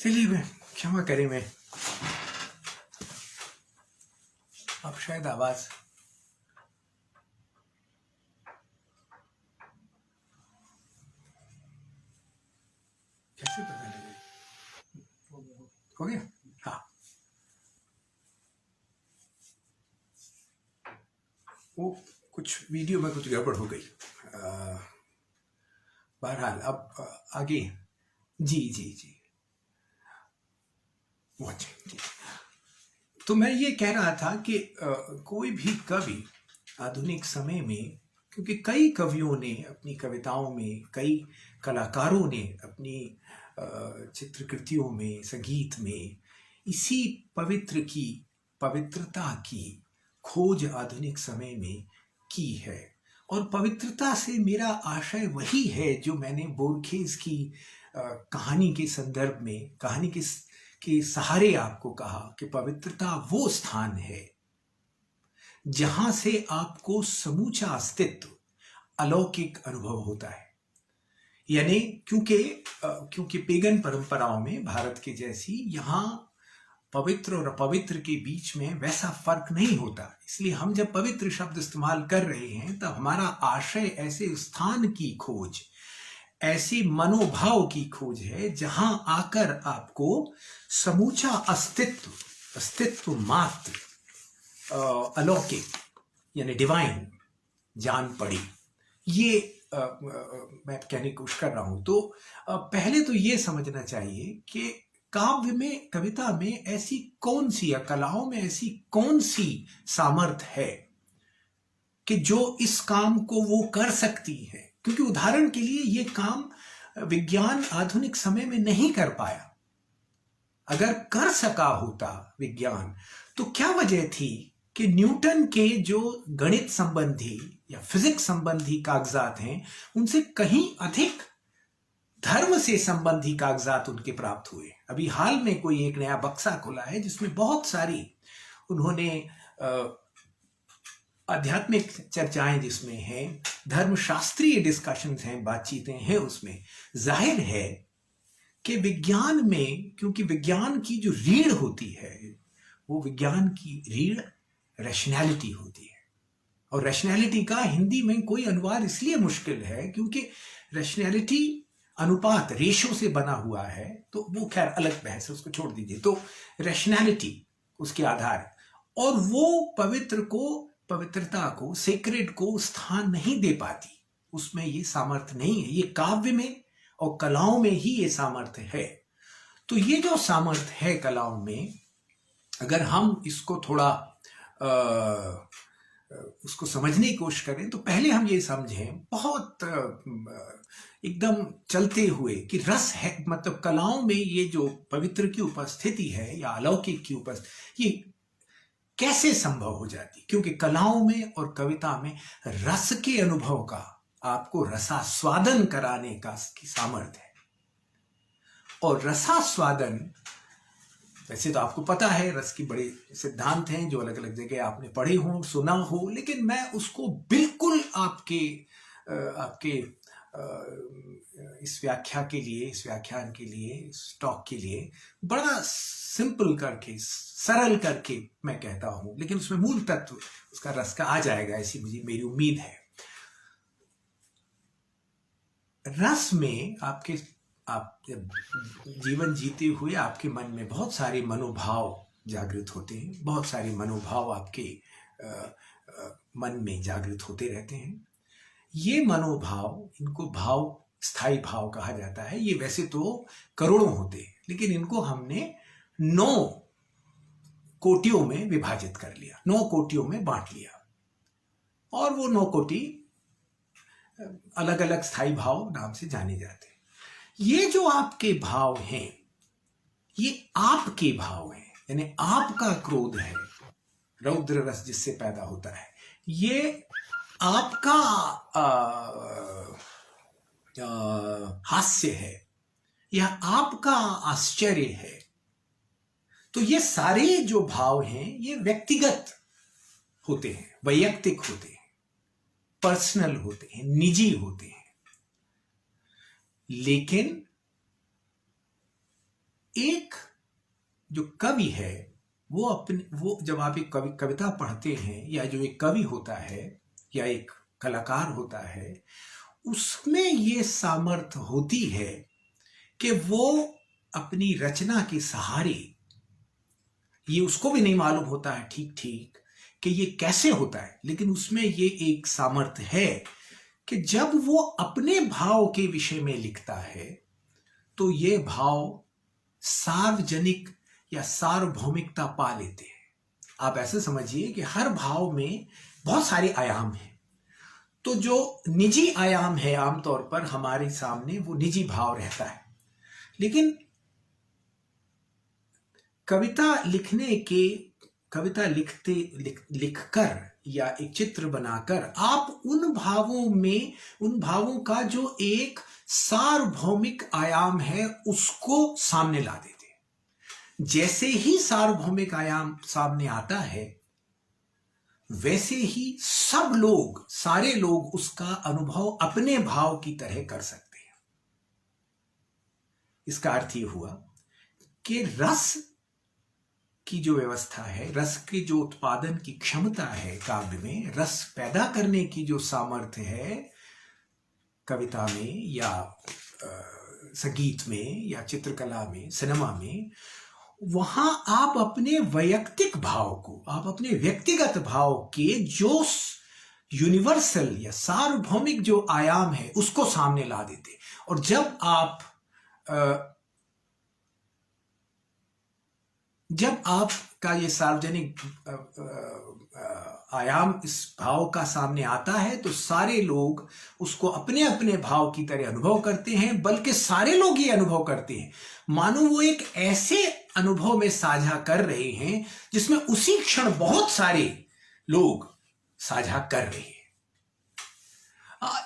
चलिए मैं क्षमा करें मैं अब शायद आवाज कैसे पता लगे। हो गया। हाँ, वो कुछ वीडियो में कुछ गड़बड़ हो गई। बहरहाल अब आगे। जी जी जी, वो अच्छे जी। तो मैं ये कह रहा था कि कोई भी कवि आधुनिक समय में, क्योंकि कई कवियों ने अपनी कविताओं में, कई कलाकारों ने अपनी चित्रकृतियों में, संगीत में इसी पवित्रता की खोज आधुनिक समय में की है। और पवित्रता से मेरा आशय वही है जो मैंने बोर्खेस की कहानी के संदर्भ में, कहानी के सहारे आपको कहा कि पवित्रता वो स्थान है जहां से आपको समूचा अस्तित्व, अलौकिक अनुभव होता है। यानी क्योंकि पेगन परंपराओं में भारत के जैसी यहां पवित्र और अपवित्र के बीच में वैसा फर्क नहीं होता, इसलिए हम जब पवित्र शब्द इस्तेमाल कर रहे हैं तब हमारा आशय ऐसे स्थान की खोज, ऐसे मनोभाव की खोज है जहां आकर आपको समूचा अस्तित्व मात्र अलौकिक यानी डिवाइन जान पड़ी। ये मैं कहने की कोशिश कर रहा हूं। तो पहले तो ये समझना चाहिए कि काव्य में, कविता में ऐसी कौन सी, या कलाओं में ऐसी कौन सी सामर्थ्य है कि जो इस काम को वो कर सकती है। क्योंकि उदाहरण के लिए ये काम विज्ञान आधुनिक समय में नहीं कर पाया। अगर कर सका होता विज्ञान, तो क्या वजह थी कि न्यूटन के जो गणित संबंधी या फिजिक्स संबंधी कागजात हैं उनसे कहीं अधिक धर्म से संबंधी कागजात उनके प्राप्त हुए। अभी हाल में कोई एक नया बक्सा खुला है जिसमें बहुत सारी उन्होंने आध्यात्मिक चर्चाएं जिसमें हैं, धर्मशास्त्रीय डिस्कशंस हैं, बातचीतें हैं। उसमें जाहिर है कि विज्ञान में, क्योंकि विज्ञान की जो रीढ़ होती है वो विज्ञान की रीढ़ रैशनैलिटी होती है। और रैशनैलिटी का हिंदी में कोई अनुवाद इसलिए मुश्किल है क्योंकि रैशनैलिटी अनुपात, रेशो से बना हुआ है, तो वो खैर अलग बहस है, उसको छोड़ दीजिए। तो रैशनैलिटी उसके आधार, और वो पवित्रता को, सेक्रेड को स्थान नहीं दे पाती। उसमें ये सामर्थ्य नहीं है। ये काव्य में और कलाओं में ही ये सामर्थ्य है। तो ये जो सामर्थ्य है कलाओं में, अगर हम इसको थोड़ा उसको समझने की कोशिश करें तो पहले हम ये समझें बहुत एकदम चलते हुए कि रस है, मतलब कलाओं में ये जो पवित्र की उपस्थिति है या अलौकिक की उपस्थिति, ये कैसे संभव हो जाती। क्योंकि कलाओं में और कविता में रस के अनुभव का, आपको रसास्वादन कराने का की सामर्थ्य है। और रसास्वादन, वैसे तो आपको पता है रस की बड़े सिद्धांत हैं जो अलग अलग जगह आपने पढ़े हो, सुना हो, लेकिन मैं उसको बिल्कुल आपके इस व्याख्या के लिए, इस व्याख्यान के लिए, इस टॉक के लिए बड़ा सिंपल करके, सरल करके मैं कहता हूं, लेकिन उसमें मूल तत्व उसका रस का आ जाएगा, ऐसी मेरी उम्मीद है। रस में आप जब जीवन जीते हुए आपके मन में बहुत सारे मनोभाव जागृत होते हैं, बहुत सारे मनोभाव आपके मन में जागृत होते रहते हैं। ये मनोभाव, इनको भाव, स्थायी भाव कहा जाता है। ये वैसे तो करोड़ों होते हैं, लेकिन इनको हमने 9 कोटियों में विभाजित कर लिया, 9 कोटियों में बांट लिया। और वो 9 कोटि अलग अलग स्थायी भाव नाम से जाने जाते हैं। ये जो आपके भाव हैं, ये आपके भाव हैं, यानी आपका क्रोध है, रौद्र रस जिससे पैदा होता है, ये आपका हास्य है या आपका आश्चर्य है। तो ये सारे जो भाव हैं ये व्यक्तिगत होते हैं, वैयक्तिक होते हैं, पर्सनल होते हैं, निजी होते हैं। लेकिन एक जो कवि है वो जब आप एक कविता पढ़ते हैं, या जो एक कवि होता है या एक कलाकार होता है, उसमें ये सामर्थ्य होती है कि वो अपनी रचना के सहारे, ये उसको भी नहीं मालूम होता है ठीक ठीक कि ये कैसे होता है, लेकिन उसमें ये एक सामर्थ्य है कि जब वो अपने भाव के विषय में लिखता है तो ये भाव सार्वजनिक या सार्वभौमिकता पा लेते हैं। आप ऐसे समझिए कि हर भाव में बहुत सारे आयाम हैं, तो जो निजी आयाम है आमतौर पर हमारे सामने वो निजी भाव रहता है, लेकिन कविता लिखकर या एक चित्र बनाकर आप उन भावों का जो एक सार्वभौमिक आयाम है उसको सामने ला देते हैं। जैसे ही सार्वभौमिक आयाम सामने आता है, वैसे ही सारे लोग उसका अनुभव अपने भाव की तरह कर सकते हैं। इसका अर्थ ये हुआ कि रस की जो व्यवस्था है, रस की जो उत्पादन की क्षमता है काव्य में, रस पैदा करने की जो सामर्थ्य है कविता में या संगीत में या चित्रकला में, सिनेमा में, वहां आप अपने वैयक्तिक भाव को, आप अपने व्यक्तिगत भाव के जो यूनिवर्सल या सार्वभौमिक जो आयाम है उसको सामने ला देते। और जब आपका ये सार्वजनिक आयाम इस भाव का सामने आता है तो सारे लोग उसको अपने अपने भाव की तरह अनुभव करते हैं, बल्कि सारे लोग ये अनुभव करते हैं मानो वो एक ऐसे अनुभव में साझा कर रहे हैं जिसमें उसी क्षण बहुत सारे लोग साझा कर रहे हैं।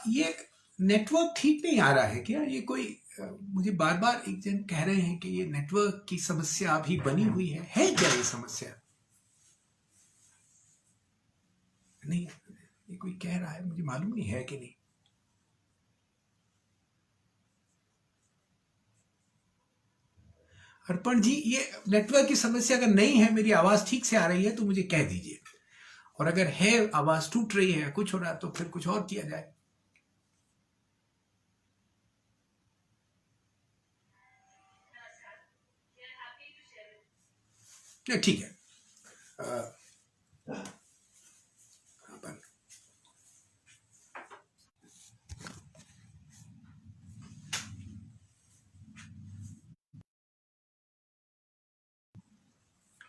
ये नेटवर्क ठीक नहीं आ रहा है क्या? ये कोई मुझे बार बार एक जन कह रहे हैं कि ये नेटवर्क की समस्या अभी बनी हुई है क्या ये समस्या? नहीं, ये कोई कह रहा है, मुझे मालूम नहीं है कि नहीं। अर्पण जी, ये नेटवर्क की समस्या अगर नहीं है, मेरी आवाज ठीक से आ रही है तो मुझे कह दीजिए, और अगर है आवाज टूट रही है, कुछ हो रहा है, तो फिर कुछ और किया जाए। ठीक है।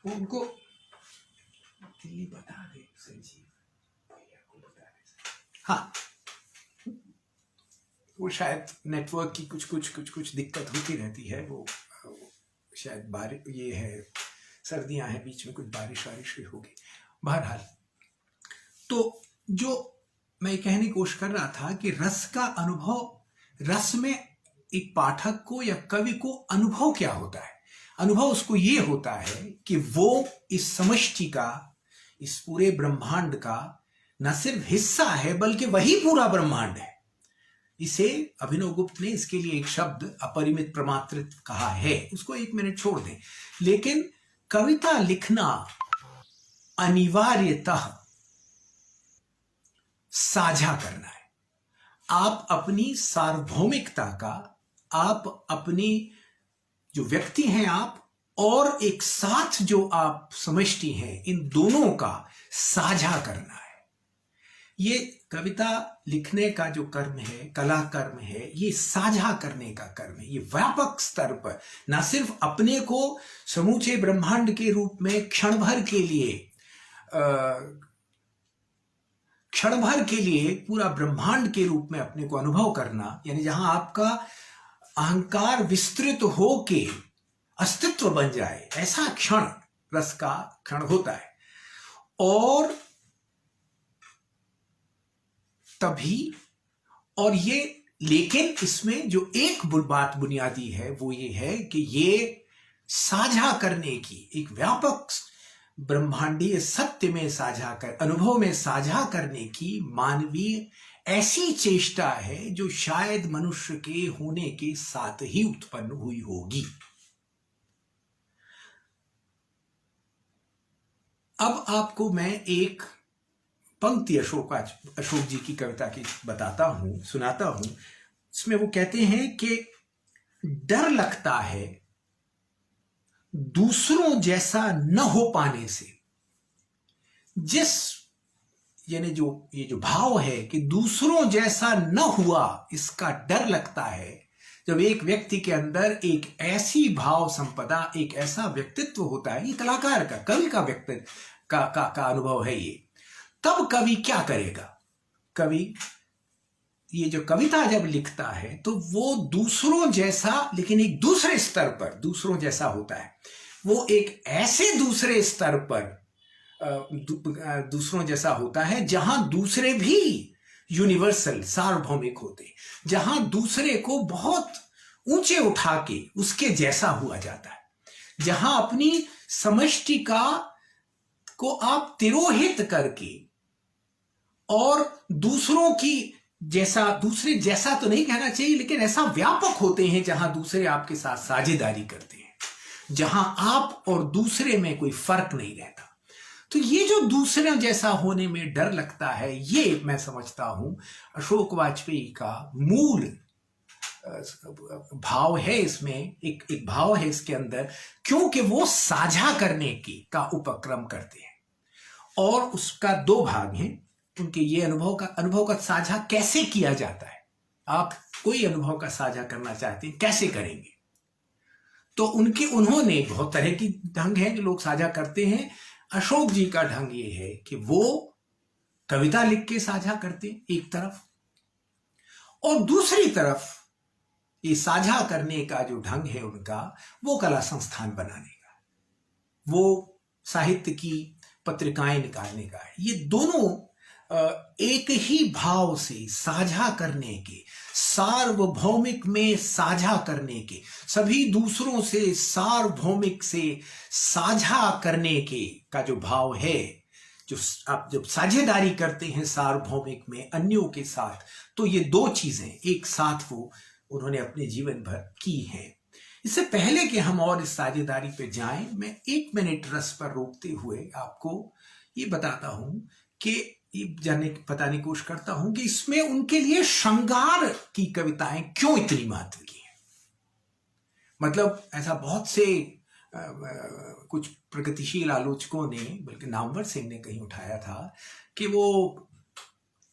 उनको दिल्ली बता दे, संजीव भैया को बता दे। हाँ, वो शायद नेटवर्क की कुछ दिक्कत होती रहती है। वो शायद बारिश, ये है सर्दियां हैं, बीच में कुछ बारिश वारिश भी होगी। बहरहाल, तो जो मैं कहने की कोशिश कर रहा था कि रस का अनुभव, रस में एक पाठक को या कवि को अनुभव क्या होता है? अनुभव उसको ये होता है कि वो इस समष्टि का, इस पूरे ब्रह्मांड का न सिर्फ हिस्सा है बल्कि वही पूरा ब्रह्मांड है। इसे अभिनव गुप्त ने इसके लिए एक शब्द अपरिमित प्रमातृत्व कहा है, उसको एक मिनट छोड़ दें। लेकिन कविता लिखना अनिवार्यतः साझा करना है। आप अपनी सार्वभौमिकता का, आप अपनी जो व्यक्ति हैं आप, और एक साथ जो आप समष्टि हैं, इन दोनों का साझा करना है। ये कविता लिखने का जो कर्म है, कला कर्म है, ये साझा करने का कर्म है। ये व्यापक स्तर पर ना सिर्फ अपने को समूचे ब्रह्मांड के रूप में क्षण भर के लिए पूरा ब्रह्मांड के रूप में अपने को अनुभव करना, यानी जहां आपका अहंकार विस्तृत होके अस्तित्व बन जाए, ऐसा क्षण रस का क्षण होता है। और तभी, और ये, लेकिन इसमें जो एक बात बुनियादी है वो ये है कि ये साझा करने की, एक व्यापक ब्रह्मांडीय सत्य में साझा कर, अनुभव में साझा करने की मानवीय ऐसी चेष्टा है जो शायद मनुष्य के होने के साथ ही उत्पन्न हुई होगी। अब आपको मैं एक पंक्ति अशोक जी की कविता की बताता हूं, सुनाता हूं। इसमें वो कहते हैं कि डर लगता है दूसरों जैसा न हो पाने से। जिस यानी जो ये जो भाव है कि दूसरों जैसा न हुआ, इसका डर लगता है जब एक व्यक्ति के अंदर एक ऐसी भाव संपदा, एक ऐसा व्यक्तित्व होता है। ये कलाकार का, कवि का व्यक्तित्व का अनुभव है ये। तब कवि क्या करेगा? कवि ये जो कविता जब लिखता है तो वो दूसरों जैसा, लेकिन एक दूसरे स्तर पर दूसरों जैसा होता है। वो एक ऐसे दूसरे स्तर पर दूसरों जैसा होता है जहां दूसरे भी यूनिवर्सल, सार्वभौमिक होते, जहां दूसरे को बहुत ऊंचे उठा के उसके जैसा हुआ जाता है, जहां अपनी समष्टि को आप तिरोहित करके और दूसरों की जैसा, दूसरे जैसा तो नहीं कहना चाहिए, लेकिन ऐसा व्यापक होते हैं जहां दूसरे आपके साथ साझेदारी करते हैं, जहां आप और दूसरे में कोई फर्क नहीं रहता। तो ये जो दूसरे जैसा होने में डर लगता है, ये मैं समझता हूं अशोक वाजपेयी का मूल भाव है। इसमें एक भाव है इसके अंदर, क्योंकि वो साझा करने का उपक्रम करते हैं। और उसका दो भाग हैं उनके। ये अनुभव का साझा कैसे किया जाता है? आप कोई अनुभव का साझा करना चाहते हैं, कैसे करेंगे? तो उन्होंने बहुत तरह की ढंग है जो लोग साझा करते हैं। अशोक जी का ढंग ये है कि वो कविता लिख के साझा करते हैं एक तरफ, और दूसरी तरफ ये साझा करने का जो ढंग है उनका, वो कला संस्थान बनाने का, वो साहित्य की पत्रिकाएं निकालने का है। ये दोनों एक ही भाव से साझा करने के, सार्वभौमिक में साझा करने के, सभी दूसरों से सार्वभौमिक से साझा करने के का जो भाव है, जो आप जब साझेदारी करते हैं सार्वभौमिक में अन्यों के साथ, तो ये दो चीजें एक साथ वो उन्होंने अपने जीवन भर की हैं। इससे पहले कि हम और इस साझेदारी पे जाएं, मैं 1 मिनट रस पर रोकते हुए आपको ये बताता हूं कि बताने की कोशिश करता हूं कि इसमें उनके लिए श्रृंगार की कविताएं क्यों इतनी महत्व की हैं। मतलब ऐसा बहुत से कुछ प्रगतिशील आलोचकों ने, बल्कि नामवर सिंह ने कहीं उठाया था कि वो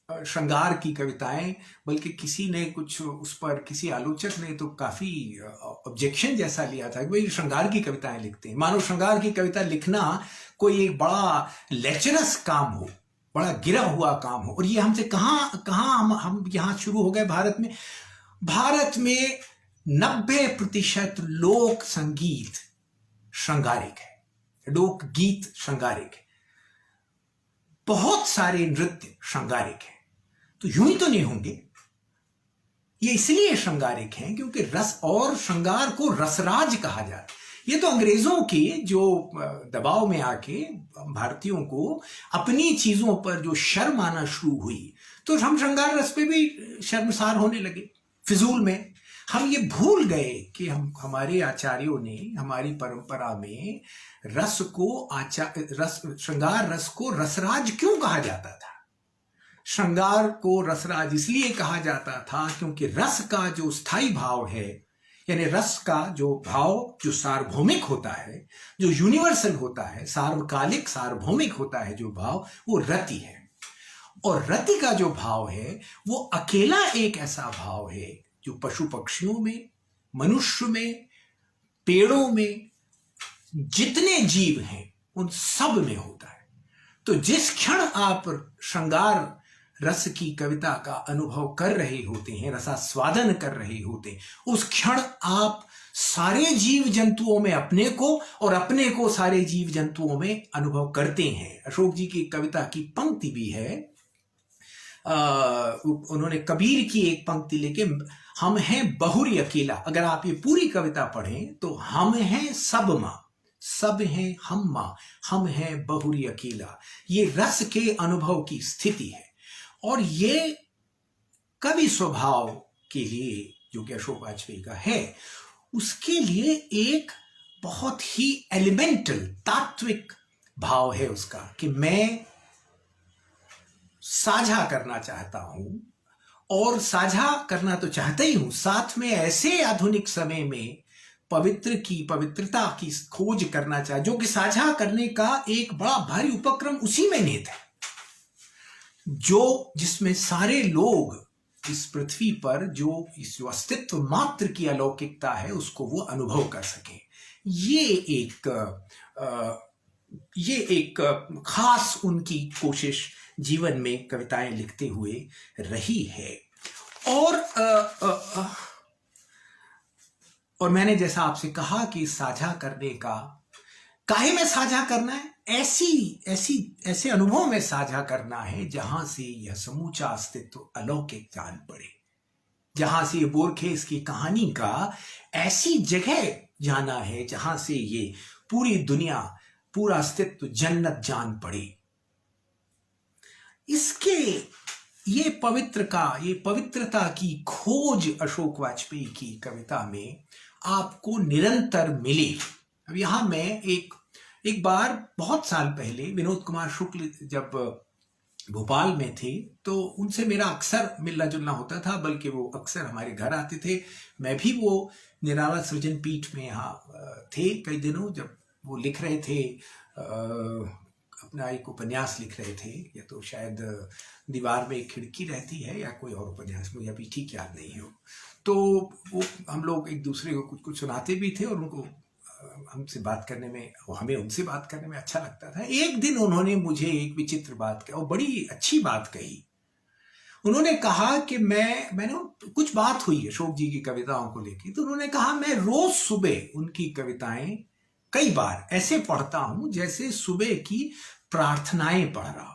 श्रृंगार की कविताएं, बल्कि किसी ने कुछ उस पर, किसी आलोचक ने तो काफी ऑब्जेक्शन जैसा लिया था कि भाई श्रृंगार की कविताएं लिखते हैं, मानो श्रृंगार की कविता लिखना कोई एक बड़ा लेक्चरस काम हो, बड़ा गिरा हुआ काम हो। और ये हमसे कहां हम यहां शुरू हो गए भारत में 90% लोक संगीत श्रृंगारिक है, लोक गीत श्रृंगारिक है, बहुत सारे नृत्य श्रृंगारिक है। तो यूं ही तो नहीं होंगे। ये इसलिए श्रृंगारिक हैं क्योंकि रस और श्रृंगार को रसराज कहा जाता है। ये तो अंग्रेजों के जो दबाव में आके भारतीयों को अपनी चीजों पर जो शर्म आना शुरू हुई, तो हम श्रृंगार रस पे भी शर्मसार होने लगे फिजूल में। हम ये भूल गए कि हमारे आचार्यों ने हमारी परंपरा में श्रृंगार रस को रसराज क्यों कहा जाता था। श्रृंगार को रसराज इसलिए कहा जाता था क्योंकि रस का जो स्थायी भाव है, यानी रस का जो भाव जो सार्वभौमिक होता है, जो यूनिवर्सल होता है, सार्वकालिक सार्वभौमिक होता है जो भाव, वो रति है। और रति का जो भाव है वो अकेला एक ऐसा भाव है जो पशु पक्षियों में, मनुष्य में, पेड़ों में, जितने जीव हैं उन सब में होता है। तो जिस क्षण आप श्रृंगार रस की कविता का अनुभव कर रहे होते हैं, रसास्वादन कर रहे होते हैं, उस क्षण आप सारे जीव जंतुओं में अपने को और अपने को सारे जीव जंतुओं में अनुभव करते हैं। अशोक जी की कविता की पंक्ति भी है, उन्होंने कबीर की एक पंक्ति लेके, हम हैं बहुरी अकेला। अगर आप ये पूरी कविता पढ़ें तो हम हैं सब मां, सब हैं हम मां, हम हैं बहुरी अकेला। ये रस के अनुभव की स्थिति है। और ये कवि स्वभाव के लिए, जो कि अशोक वाजपेयी का है, उसके लिए एक बहुत ही एलिमेंटल तात्विक भाव है उसका कि मैं साझा करना चाहता हूं, और साझा करना तो चाहता ही हूं, साथ में ऐसे आधुनिक समय में पवित्रता की खोज करना चाहे, जो कि साझा करने का एक बड़ा भारी उपक्रम उसी में निहित है, जिसमें सारे लोग इस पृथ्वी पर जो अस्तित्व मात्र की अलौकिकता है उसको वो अनुभव कर सके। ये एक खास उनकी कोशिश जीवन में कविताएं लिखते हुए रही है। और मैंने जैसा आपसे कहा कि साझा करने का, काहे में साझा करना है, ऐसे अनुभव में साझा करना है जहां से यह समूचा अस्तित्व अलौकिक जान पड़े, जहां से बोरखेस की कहानी का ऐसी जगह जाना है जहां से ये पूरी दुनिया, पूरा अस्तित्व जन्नत जान पड़े। ये पवित्रता की खोज अशोक वाजपेयी की कविता में आपको निरंतर मिली। अब यहां मैं एक बार बहुत साल पहले विनोद कुमार शुक्ल जब भोपाल में थे तो उनसे मेरा अक्सर मिलना जुलना होता था, बल्कि वो अक्सर हमारे घर आते थे। मैं भी वो निराला सृजन पीठ में यहाँ थे कई दिनों, जब वो लिख रहे थे, अपना एक उपन्यास लिख रहे थे, या तो शायद दीवार में एक खिड़की रहती है या कोई और उपन्यास, मुझे अभी ठीक याद नहीं है। तो वो हम लोग एक दूसरे को कुछ कुछ सुनाते भी थे, और उनको हमसे बात करने में, हमें उनसे बात करने में अच्छा लगता था। एक दिन उन्होंने मुझे एक विचित्र बात कही, और बड़ी अच्छी बात कही। उन्होंने कहा कि मैंने कुछ बात हुई अशोक जी की कविताओं को लेकर, तो उन्होंने कहा मैं रोज सुबह उनकी कविताएं कई बार ऐसे पढ़ता हूं जैसे सुबह की प्रार्थनाएं पढ़ रहा हूं।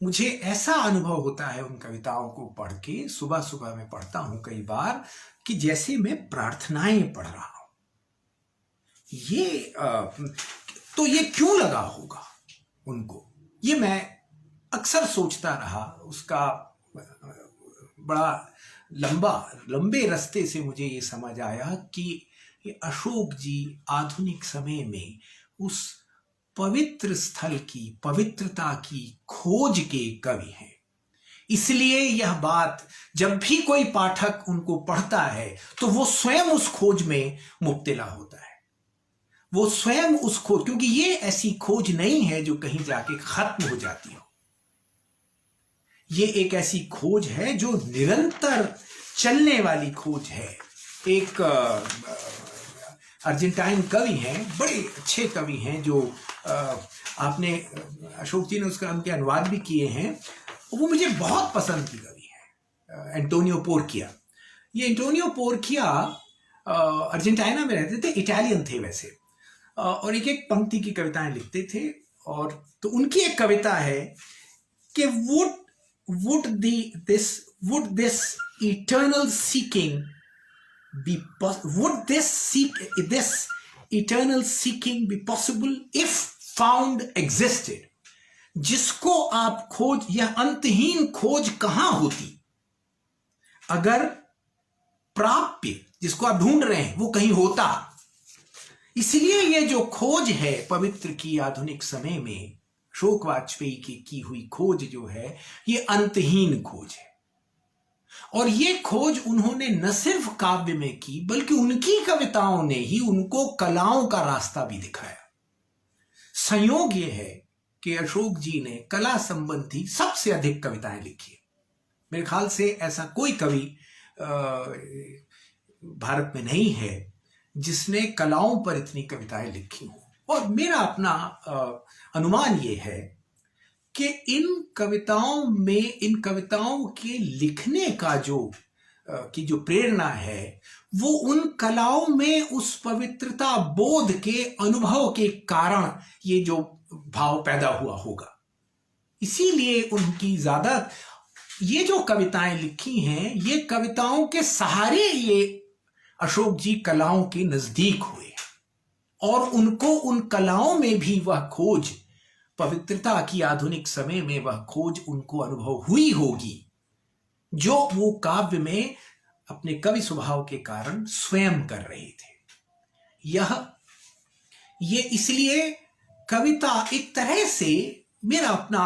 मुझे ऐसा अनुभव होता है उन कविताओं को पढ़ के, सुबह सुबह मैं पढ़ता हूं कई बार, कि जैसे मैं प्रार्थनाएं पढ़ रहा हूं। तो ये क्यों लगा होगा उनको, ये मैं अक्सर सोचता रहा। उसका बड़ा लंबे रास्ते से मुझे ये समझ आया कि अशोक जी आधुनिक समय में उस पवित्र स्थल की, पवित्रता की खोज के कवि हैं। इसलिए यह बात जब भी कोई पाठक उनको पढ़ता है तो वो स्वयं उस खोज में मुब्तला होता है। वो स्वयं उस खोज, क्योंकि ये ऐसी खोज नहीं है जो कहीं जाके खत्म हो जाती हो। ये एक ऐसी खोज है जो निरंतर चलने वाली खोज है। एक अर्जेंटाइन कवि हैं, बड़े अच्छे कवि हैं, जो आपने, अशोक जी ने उनके अनुवाद भी किए हैं, वो मुझे बहुत पसंद की कवि है, एंटोनियो पोर्किया। ये एंटोनियो पोर्किया अर्जेंटीना में रहते थे, इटालियन थे वैसे, और एक एक पंक्ति की कविताएं लिखते थे। और तो उनकी एक कविता है कि would this eternal seeking be possible if found existed? जिसको आप खोज, यह अंतहीन खोज कहां होती अगर प्राप्य, जिसको आप ढूंढ रहे हैं, वो कहीं होता। इसलिए ये जो खोज है पवित्र की आधुनिक समय में, अशोक वाजपेयी की हुई खोज जो है, ये अंतहीन खोज है। और ये खोज उन्होंने न सिर्फ काव्य में की, बल्कि उनकी कविताओं ने ही उनको कलाओं का रास्ता भी दिखाया। संयोग ये है कि अशोक जी ने कला संबंधी सबसे अधिक कविताएं लिखी। मेरे ख्याल से ऐसा कोई कवि भारत में नहीं है जिसने कलाओं पर इतनी कविताएं लिखी हो। और मेरा अपना अनुमान ये है कि इन कविताओं के लिखने का जो प्रेरणा है, वो उन कलाओं में उस पवित्रता बोध के अनुभव के कारण ये जो भाव पैदा हुआ होगा। इसीलिए उनकी ज्यादा ये जो कविताएं लिखी हैं, ये कविताओं के सहारे ये अशोक जी कलाओं के नजदीक हुए, और उनको उन कलाओं में भी वह खोज, पवित्रता की आधुनिक समय में वह खोज उनको अनुभव हुई होगी, जो वो काव्य में अपने कवि स्वभाव के कारण स्वयं कर रहे थे। ये इसलिए कविता एक तरह से मेरा अपना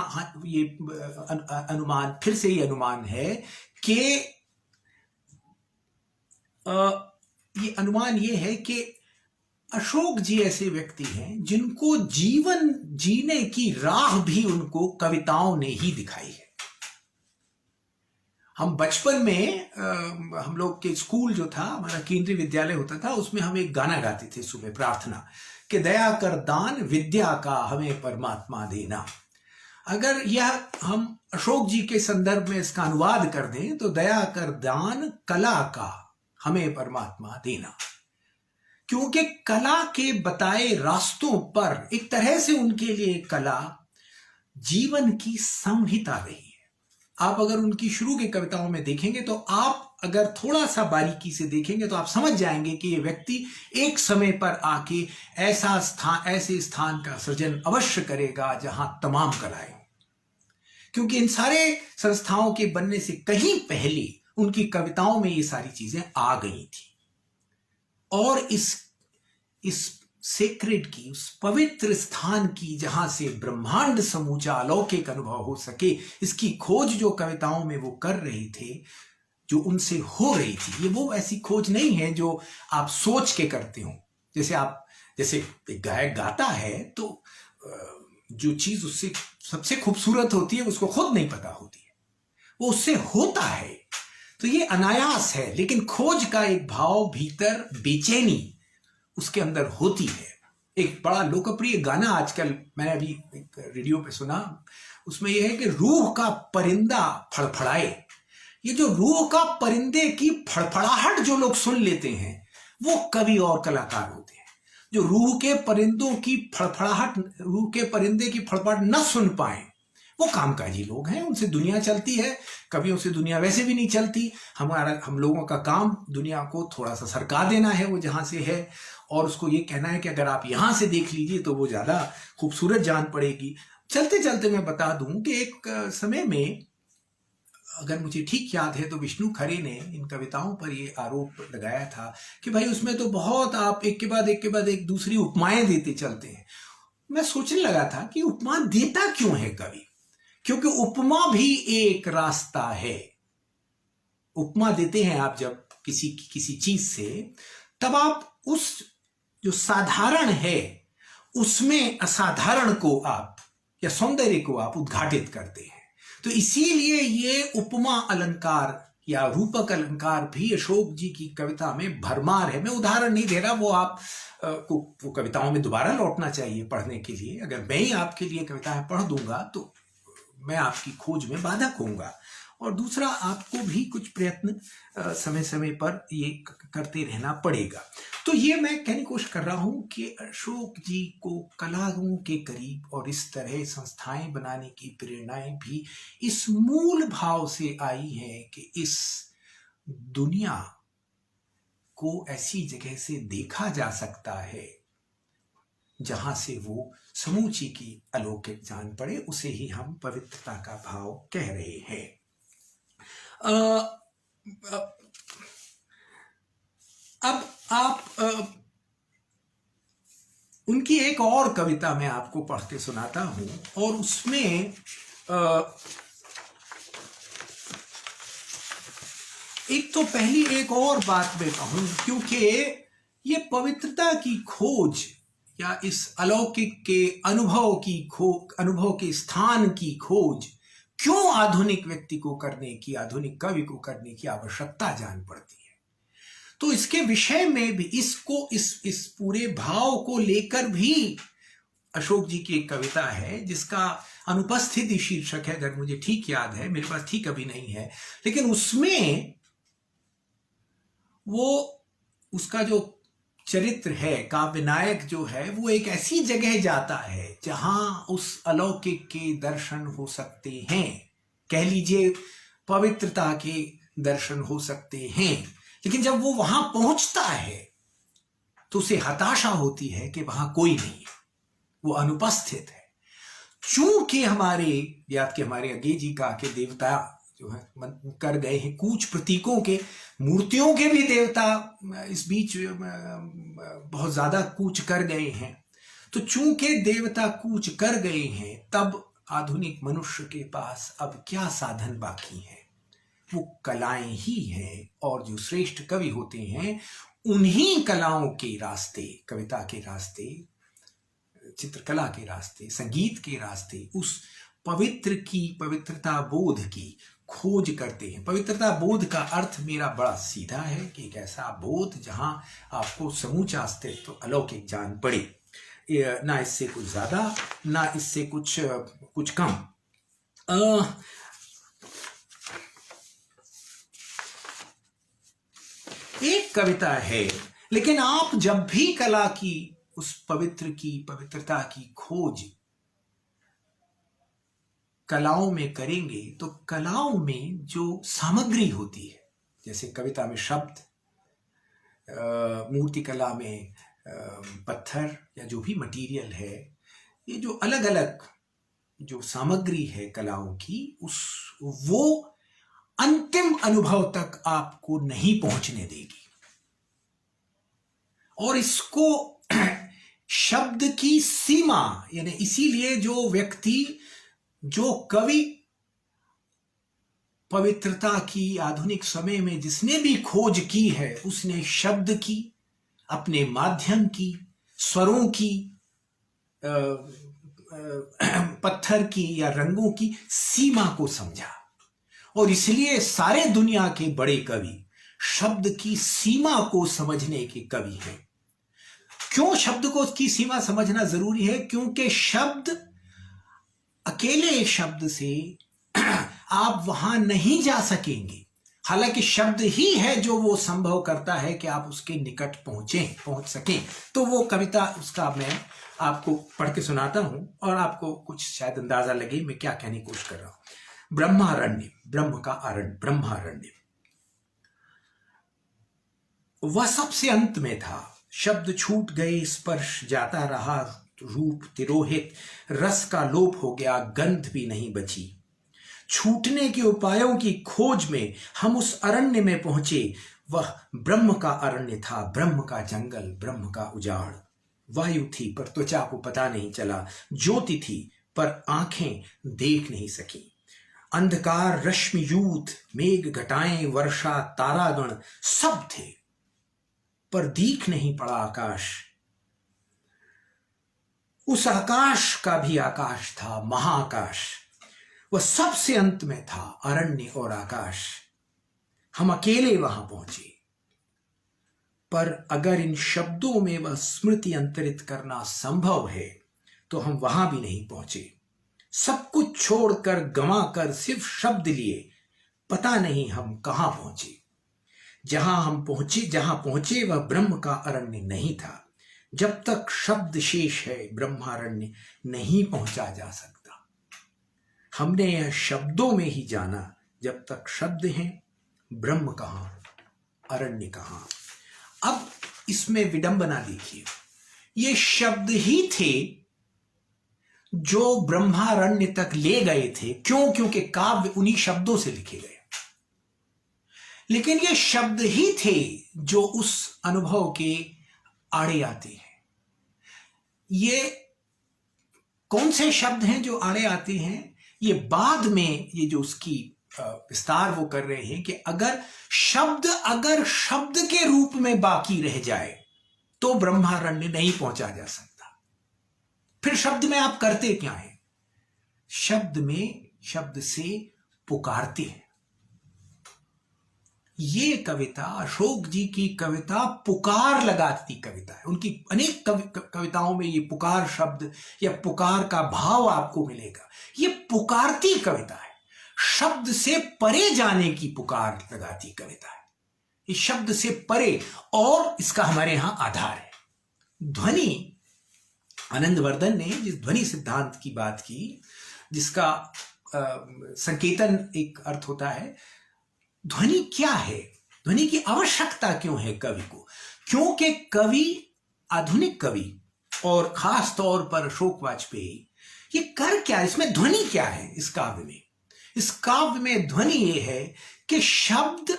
ये अनुमान, फिर से ये अनुमान है कि ये अनुमान ये है कि अशोक जी ऐसे व्यक्ति हैं जिनको जीवन जीने की राह भी उनको कविताओं ने ही दिखाई है। हम बचपन में हम लोग के स्कूल जो था, हमारा केंद्रीय विद्यालय होता था, उसमें हम एक गाना गाते थे सुबह प्रार्थना कि दया कर दान विद्या का हमें परमात्मा देना। अगर यह हम अशोक जी के संदर्भ में इसका अनुवाद कर दें तो दया कर दान कला का हमें परमात्मा देना, क्योंकि कला के बताए रास्तों पर एक तरह से उनके लिए कला जीवन की संहिता रही है। आप अगर उनकी शुरू की कविताओं में देखेंगे तो आप अगर थोड़ा सा बारीकी से देखेंगे तो आप समझ जाएंगे कि ये व्यक्ति एक समय पर आके ऐसे स्थान का सृजन अवश्य करेगा जहां तमाम कलाएं, क्योंकि इन सारे संस्थाओं के बनने से कहीं पहले उनकी कविताओं में ये सारी चीजें आ गई थी। और इस सेक्रेड की, उस पवित्र स्थान की जहां से ब्रह्मांड समूचा अलौकिक अनुभव हो सके, इसकी खोज जो कविताओं में वो कर रहे थे, जो उनसे हो रही थी, ये वो ऐसी खोज नहीं है जो आप सोच के करते हो। जैसे एक गायक गाता है तो जो चीज उससे सबसे खूबसूरत होती है उसको खुद नहीं पता होती है, वो उससे होता है। तो ये अनायास है, लेकिन खोज का एक भाव भीतर, बेचैनी उसके अंदर होती है। एक बड़ा लोकप्रिय गाना आजकल मैंने अभी एक रेडियो पे सुना, उसमें यह है कि रूह का परिंदा फड़फड़ाए। ये जो रूह का परिंदे की फड़फड़ाहट जो लोग सुन लेते हैं वो कवि और कलाकार होते हैं। जो रूह के परिंदों की फड़फड़ाहट, रूह के परिंदे की फड़फड़ाहट न सुन पाए वो कामकाजी लोग हैं, उनसे दुनिया चलती है। कवियों से दुनिया वैसे भी नहीं चलती। हम लोगों का काम दुनिया को थोड़ा सा सरका देना है वो जहां से है, और उसको ये कहना है कि अगर आप यहां से देख लीजिए तो वो ज्यादा खूबसूरत जान पड़ेगी। चलते चलते मैं बता दूं कि एक समय में, अगर मुझे ठीक याद है तो विष्णु खरे ने इन कविताओं पर ये आरोप लगाया था कि भाई उसमें तो बहुत आप एक के बाद एक दूसरी उपमाएं देते चलते हैं। मैं सोचने लगा था कि उपमा देता क्यों है कवि, क्योंकि उपमा भी एक रास्ता है। उपमा देते हैं आप जब किसी चीज से, तब आप उस जो साधारण है उसमें असाधारण को आप, या सौंदर्य को आप उद्घाटित करते हैं। तो इसीलिए ये उपमा अलंकार या रूपक अलंकार भी अशोक जी की कविता में भरमार है। मैं उदाहरण नहीं दे रहा, वो आप को कविताओं में दोबारा लौटना चाहिए पढ़ने के लिए। अगर मैं ही आपके लिए कविताएं पढ़ दूंगा तो मैं आपकी खोज में बाधक होऊंगा। और दूसरा, आपको भी कुछ प्रयत्न समय समय पर ये करते रहना पड़ेगा। तो ये मैं कहने की कोशिश कर रहा हूं कि अशोक जी को कलाओं के करीब और इस तरह संस्थाएं बनाने की प्रेरणाएं भी इस मूल भाव से आई है कि इस दुनिया को ऐसी जगह से देखा जा सकता है जहां से वो समूची की अलौकिक जान पड़े। उसे ही हम पवित्रता का भाव कह रहे हैं। अब आप उनकी एक और कविता मैं आपको पढ़ के सुनाता हूं, और उसमें एक तो पहली एक और बात मैं कहूं, क्योंकि ये पवित्रता की खोज या इस अलौकिक के अनुभव के स्थान की खोज क्यों आधुनिक व्यक्ति को करने की, आधुनिक कवि को करने की आवश्यकता जान पड़ती है। तो इसके विषय में भी इस पूरे भाव को लेकर भी अशोक जी की एक कविता है जिसका अनुपस्थिति शीर्षक है, अगर मुझे ठीक याद है, मेरे पास ठीक अभी नहीं है, लेकिन उसमें वो उसका जो चरित्र है, काव्य नायक जो है, वो एक ऐसी जगह जाता है जहां उस अलौकिक के दर्शन हो सकते हैं, कह लीजिए पवित्रता के दर्शन हो सकते हैं। लेकिन जब वो वहां पहुंचता है तो उसे हताशा होती है कि वहां कोई नहीं है, वो अनुपस्थित है। चूंकि हमारे अगेजी का के देवता जो है कर गए हैं कूच प्रतीकों के, मूर्तियों के भी देवता इस बीच बहुत ज्यादा कूच कर गए हैं। तो चूंकि देवता कूच कर गए हैं, तब आधुनिक मनुष्य के पास अब क्या साधन बाकी है? वो कलाएं ही हैं। और जो श्रेष्ठ कवि होते हैं, उन्हीं कलाओं के रास्ते, कविता के रास्ते, चित्रकला के रास्ते, संगीत के रास्ते उस पवित्र की, पवित्रता बोध की खोज करते हैं। पवित्रता बोध का अर्थ मेरा बड़ा सीधा है कि एक ऐसा बोध जहां आपको समूचा अस्तित्व अलौकिक जान पड़े, ना इससे कुछ ज्यादा, ना इससे कुछ कम। एक कविता है, लेकिन आप जब भी कला की, उस पवित्रता की खोज कलाओं में करेंगे, तो कलाओं में जो सामग्री होती है, जैसे कविता में शब्द, मूर्ति कला में पत्थर या जो भी मटेरियल है, ये जो अलग अलग जो सामग्री है कलाओं की, वो अंतिम अनुभव तक आपको नहीं पहुंचने देगी। और इसको शब्द की सीमा, यानी इसीलिए जो व्यक्ति, जो कवि पवित्रता की आधुनिक समय में जिसने भी खोज की है, उसने शब्द की, अपने माध्यम की, स्वरों की, पत्थर की या रंगों की सीमा को समझा। और इसलिए सारे दुनिया के बड़े कवि शब्द की सीमा को समझने के कवि हैं। क्यों शब्द को की सीमा समझना जरूरी है? क्योंकि शब्द, अकेले शब्द से आप वहां नहीं जा सकेंगे। हालांकि शब्द ही है जो वो संभव करता है कि आप उसके निकट पहुंच सकें। तो वो कविता, उसका मैं आपको पढ़ के सुनाता हूं और आपको कुछ शायद अंदाजा लगे मैं क्या कहने की कोशिश कर रहा हूं। ब्रह्मारण्य, ब्रह्म का अरण्य, ब्रह्मारण्य। वह सबसे अंत में था, शब्द छूट गए, स्पर्श जाता रहा, रूप तिरोहित, रस का लोप हो गया, गंध भी नहीं बची। छूटने के उपायों की खोज में हम उस अरण्य में पहुंचे। वह ब्रह्म का अरण्य था, ब्रह्म का जंगल, ब्रह्म का उजाड़। वायु थी पर त्वचा को पता नहीं चला, ज्योति थी पर आंखें देख नहीं सकी। अंधकार, रश्मियूथ, मेघ, घटाएं, वर्षा, तारागण सब थे पर दीख नहीं पड़ा आकाश। उस आकाश का भी आकाश था, महाआकाश। वह सबसे अंत में था, अरण्य और आकाश। हम अकेले वहां पहुंचे, पर अगर इन शब्दों में वह स्मृति अंतरित करना संभव है तो हम वहां भी नहीं पहुंचे। सब कुछ छोड़कर, गंवाकर सिर्फ शब्द लिए, पता नहीं हम कहां पहुंचे। जहां पहुंचे वह ब्रह्म का अरण्य नहीं था। जब तक शब्द शेष है, ब्रह्मारण्य नहीं पहुंचा जा सकता। हमने यह शब्दों में ही जाना, जब तक शब्द हैं, ब्रह्म कहां, अरण्य कहां। अब इसमें विडंबना देखिए, ये शब्द ही थे जो ब्रह्मारण्य तक ले गए थे। क्यों? क्योंकि काव्य उन्हीं शब्दों से लिखे गए। लेकिन ये शब्द ही थे जो उस अनुभव के आड़े आते हैं। ये कौन से शब्द हैं जो आड़े आते हैं? ये बाद में, ये जो उसकी विस्तार वो कर रहे हैं कि अगर शब्द के रूप में बाकी रह जाए तो ब्रह्मारण्य नहीं पहुंचा जा सकता। फिर शब्द में आप करते क्या है? शब्द से पुकारते हैं। ये कविता, अशोक जी की कविता पुकार लगाती कविता है। उनकी अनेक कविताओं में ये पुकार शब्द या पुकार का भाव आपको मिलेगा। ये पुकारती कविता है, शब्द से परे जाने की पुकार लगाती कविता है। ये शब्द से परे, और इसका हमारे यहां आधार है ध्वनि। आनंदवर्धन ने जिस ध्वनि सिद्धांत की बात की, जिसका संकेतन एक अर्थ होता है, ध्वनि क्या है, ध्वनि की आवश्यकता क्यों है कवि को? क्योंकि कवि, आधुनिक कवि और खास तौर पर अशोक वाजपेयी, ये कर क्या, इसमें ध्वनि क्या है? इस काव्य में, इस काव्य में ध्वनि ये है कि शब्द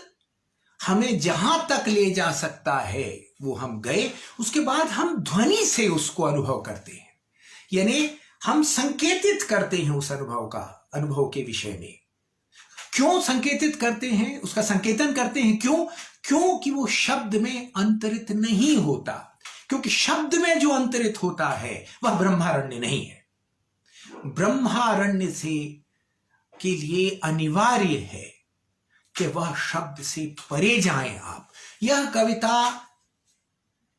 हमें जहां तक ले जा सकता है वो हम गए, उसके बाद हम ध्वनि से उसको अनुभव करते हैं, यानी हम संकेतित करते हैं उस अनुभव के विषय में। क्यों संकेतित करते हैं, उसका संकेतन करते हैं? क्योंकि वो शब्द में अंतरित नहीं होता, क्योंकि शब्द में जो अंतरित होता है वह ब्रह्मारण्य नहीं है। ब्रह्मारण्य से के लिए अनिवार्य है कि वह शब्द से परे जाएं आप। यह कविता,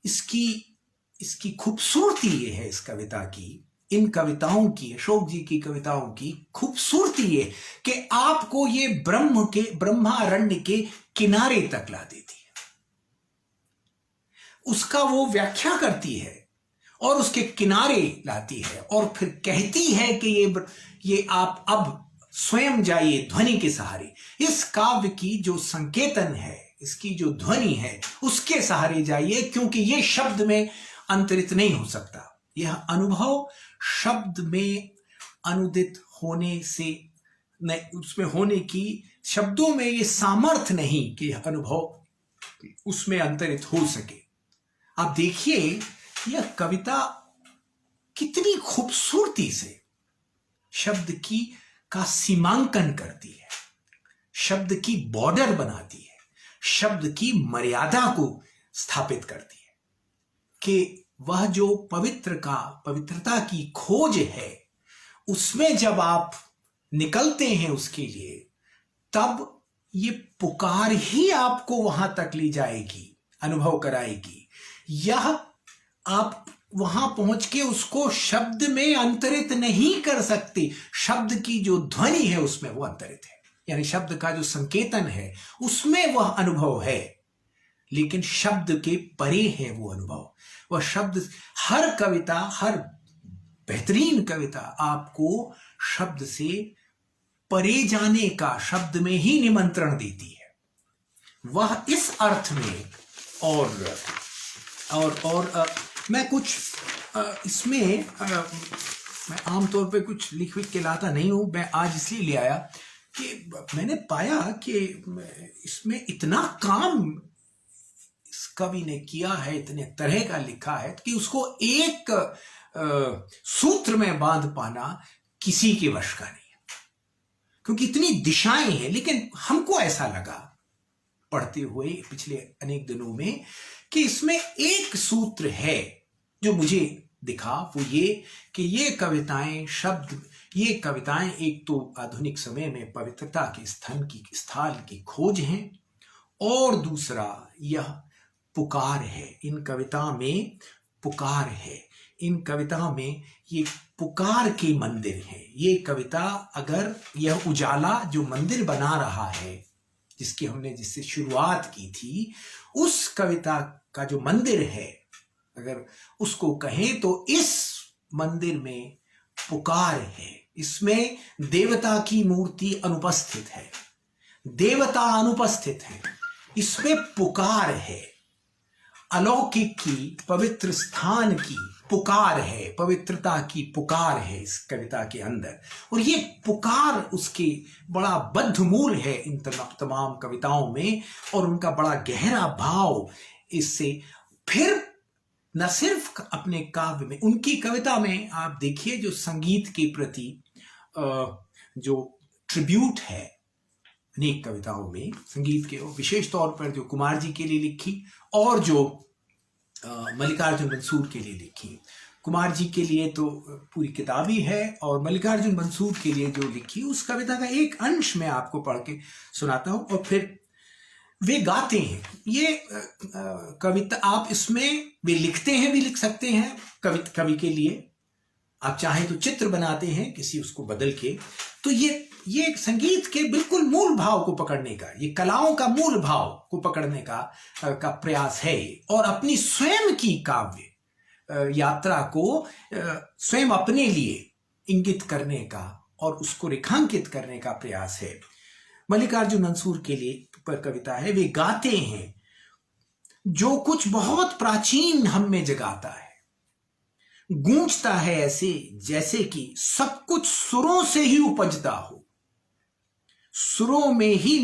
इसकी खूबसूरती ये है, इस कविता की, इन कविताओं की, अशोक जी की कविताओं की खूबसूरती ये कि आपको ये ब्रह्मारण्य के किनारे तक ला देती है। उसका वो व्याख्या करती है और उसके किनारे लाती है और फिर कहती है कि ये आप अब स्वयं जाइए ध्वनि के सहारे। इस काव्य की जो संकेतन है, इसकी जो ध्वनि है, उसके सहारे जाइए, क्योंकि ये शब्द में अंतरित नहीं हो सकता। यह अनुभव शब्द में अनुदित होने से नहीं, उसमें होने की, शब्दों में ये सामर्थ्य नहीं कि यह अनुभव उसमें अंतरित हो सके। आप देखिए यह कविता कितनी खूबसूरती से शब्द का सीमांकन करती है, शब्द की बॉर्डर बनाती है, शब्द की मर्यादा को स्थापित करती है कि वह जो पवित्रता की खोज है, उसमें जब आप निकलते हैं उसके लिए, तब ये पुकार ही आपको वहां तक ले जाएगी, अनुभव कराएगी। यह आप वहां पहुंच के उसको शब्द में अंतरित नहीं कर सकते। शब्द की जो ध्वनि है उसमें वो अंतरित है, यानी शब्द का जो संकेतन है उसमें वह अनुभव है, लेकिन शब्द के परे है वो अनुभव। वह शब्द, हर कविता, हर बेहतरीन कविता आपको शब्द से परे जाने का, शब्द में ही निमंत्रण देती है। वह इस अर्थ में और मैं कुछ इसमें मैं आमतौर पे कुछ लिख के लाता नहीं हूं। मैं आज इसलिए ले आया कि मैंने पाया कि इसमें इतना काम इस कवि ने किया है, इतने तरह का लिखा है कि उसको एक सूत्र में बांध पाना किसी के वश का नहीं है, क्योंकि इतनी दिशाएं हैं। लेकिन हमको ऐसा लगा पढ़ते हुए पिछले अनेक दिनों में कि इसमें एक सूत्र है जो मुझे दिखा, वो ये कि ये कविताएं एक तो आधुनिक समय में पवित्रता के स्थान की खोज हैं, और दूसरा यह पुकार है। इन कविता में पुकार है, इन कविता में ये पुकार के मंदिर है। ये कविता, अगर यह उजाला जो मंदिर बना रहा है, जिससे शुरुआत की थी, उस कविता का जो मंदिर है, अगर उसको कहें तो इस मंदिर में पुकार है। इसमें देवता की मूर्ति अनुपस्थित है, देवता अनुपस्थित है, इसमें पुकार है, अलौकिक की, पवित्र स्थान की पुकार है, पवित्रता की पुकार है इस कविता के अंदर। और ये पुकार उसके बड़ा बद्धमूल है इन तमाम कविताओं में, और उनका बड़ा गहरा भाव इससे फिर न सिर्फ अपने काव्य में, उनकी कविता में आप देखिए जो संगीत के प्रति जो ट्रिब्यूट है अनेक कविताओं में, संगीत के विशेष तौर पर जो कुमार जी के लिए लिखी और जो मल्लिकार्जुन मंसूर के लिए लिखी। कुमार जी के लिए तो पूरी किताब ही है, और मल्लिकार्जुन मंसूर के लिए जो लिखी, उस कविता का एक अंश मैं आपको पढ़ के सुनाता हूं, और फिर वे गाते हैं। ये कविता आप इसमें वे लिखते हैं, भी लिख सकते हैं कवि के लिए। आप चाहें तो चित्र बनाते हैं किसी, उसको बदल के। तो ये संगीत के बिल्कुल मूल भाव को पकड़ने का, ये कलाओं का मूल भाव को पकड़ने का प्रयास है, और अपनी स्वयं की काव्य यात्रा को स्वयं अपने लिए इंगित करने का और उसको रेखांकित करने का प्रयास है। मल्लिकार्जुन मंसूर के लिए पर कविता है, वे गाते हैं जो कुछ बहुत प्राचीन हम में जगाता है, गूंजता है ऐसे जैसे कि सब कुछ सुरों से ही उपजता हो, सुरों में ही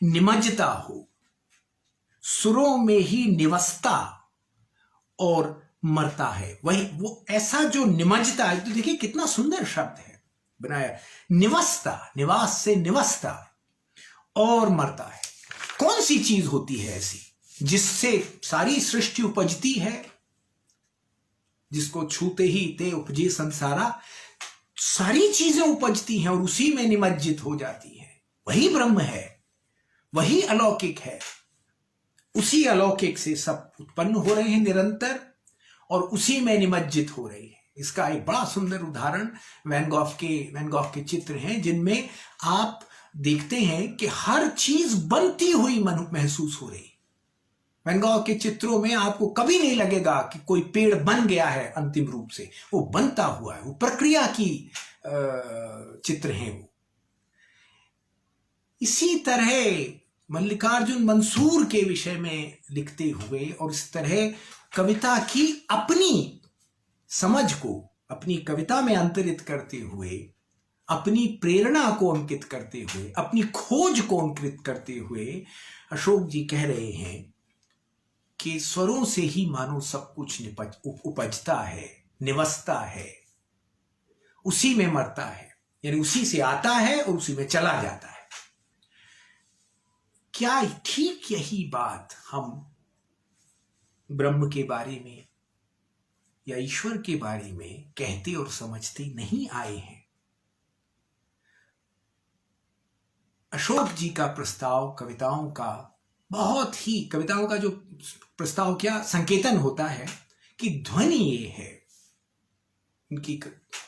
निमजता हो, सुरों में ही निवसता और मरता है। वही वो ऐसा जो निमज्जता है, तो देखिए कितना सुंदर शब्द है बनाया, निवसता, निवास से निवसता और मरता है। कौन सी चीज होती है ऐसी जिससे सारी सृष्टि उपजती है, जिसको छूते ही ते उपजे संसारा, सारी चीजें उपजती हैं और उसी में निमज्जित हो जाती हैं। वही ब्रह्म है, वही अलौकिक है, उसी अलौकिक से सब उत्पन्न हो रहे हैं निरंतर और उसी में निमज्जित हो रहे हैं। इसका एक बड़ा सुंदर उदाहरण वैन गॉग के चित्र हैं, जिनमें आप देखते हैं कि हर चीज बनती हुई महसूस हो रही। वैन गॉग के चित्रों में आपको कभी नहीं लगेगा कि कोई पेड़ बन गया है अंतिम रूप से, वो बनता हुआ है, वो प्रक्रिया की चित्र हैं वो। इसी तरह मल्लिकार्जुन मंसूर के विषय में लिखते हुए और इस तरह कविता की अपनी समझ को अपनी कविता में अंतरित करते हुए, अपनी प्रेरणा को अंकित करते हुए, अपनी खोज को अंकित करते हुए अशोक जी कह रहे हैं कि स्वरों से ही मानो सब कुछ उपजता है, निवसता है, उसी में मरता है, यानी उसी से आता है और उसी में चला जाता है। क्या ठीक यही बात हम ब्रह्म के बारे में या ईश्वर के बारे में कहते और समझते नहीं आए हैं? अशोक जी का प्रस्ताव कविताओं का बहुत ही, कविताओं का जो प्रस्ताव क्या संकेतन होता है कि ध्वनि ये है। उनकी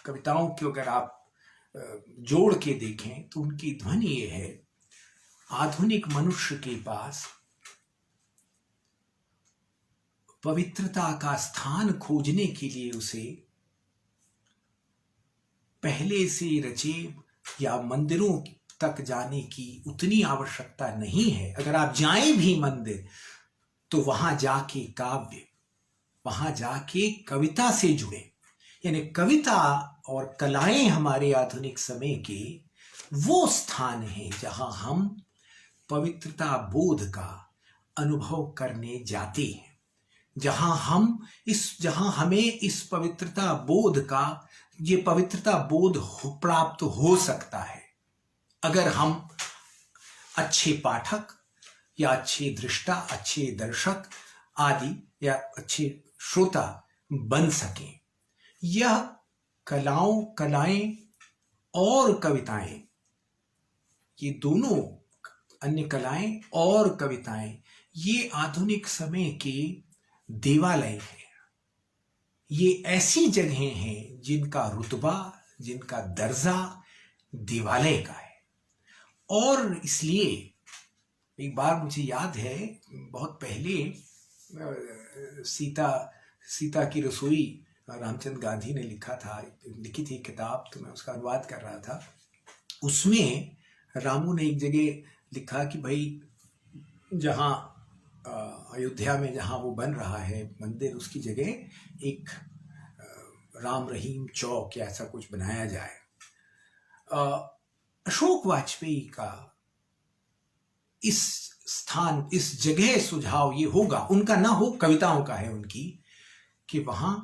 कविताओं को अगर आप जोड़ के देखें तो उनकी ध्वनि ये है, आधुनिक मनुष्य के पास पवित्रता का स्थान खोजने के लिए उसे पहले से रचे या मंदिरों तक जाने की उतनी आवश्यकता नहीं है। अगर आप जाएं भी मंदिर तो वहां जाके काव्य, वहां जाके कविता से जुड़े, यानी कविता और कलाएं हमारे आधुनिक समय के वो स्थान हैं जहां हम पवित्रता बोध का अनुभव करने जाते हैं, जहां हमें इस पवित्रता बोध का, ये पवित्रता बोध प्राप्त हो सकता है अगर हम अच्छे पाठक या अच्छे दृष्टा, अच्छे दर्शक आदि या अच्छे श्रोता बन सकें। यह कलाएं और कविताएं, ये दोनों, अन्य कलाएं और कविताएं, ये आधुनिक समय के देवालय हैं। ये ऐसी जगहें हैं जिनका रुतबा, जिनका दर्जा देवालय का है। और इसलिए एक बार मुझे याद है, बहुत पहले सीता की रसोई रामचंद्र गांधी ने लिखी थी किताब, तो मैं उसका अनुवाद कर रहा था। उसमें रामू ने एक जगह लिखा कि भाई जहाँ अयोध्या में जहाँ वो बन रहा है मंदिर, उसकी जगह एक राम रहीम चौक या ऐसा कुछ बनाया जाए। अशोक वाजपेयी का इस स्थान, इस जगह सुझाव ये होगा, उनका ना हो, कविताओं का है उनकी, कि वहां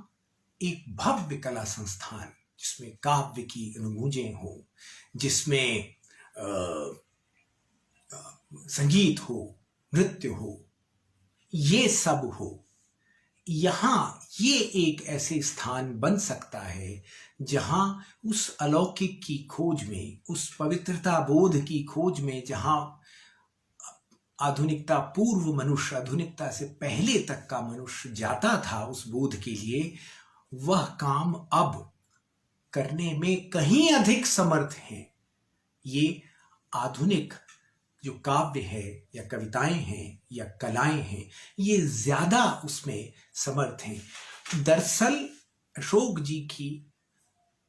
एक भव्य कला संस्थान जिसमें काव्य की गूंजें हो, जिसमें संगीत हो, नृत्य हो, ये सब हो। यहां ये एक ऐसे स्थान बन सकता है जहां उस अलौकिक की खोज में, उस पवित्रता बोध की खोज में, जहां आधुनिकता पूर्व मनुष्य, आधुनिकता से पहले तक का मनुष्य जाता था उस बोध के लिए, वह काम अब करने में कहीं अधिक समर्थ हैं। ये आधुनिक जो काव्य है या कविताएं हैं या कलाएं हैं, ये ज्यादा उसमें समर्थ हैं। दरअसल अशोक जी की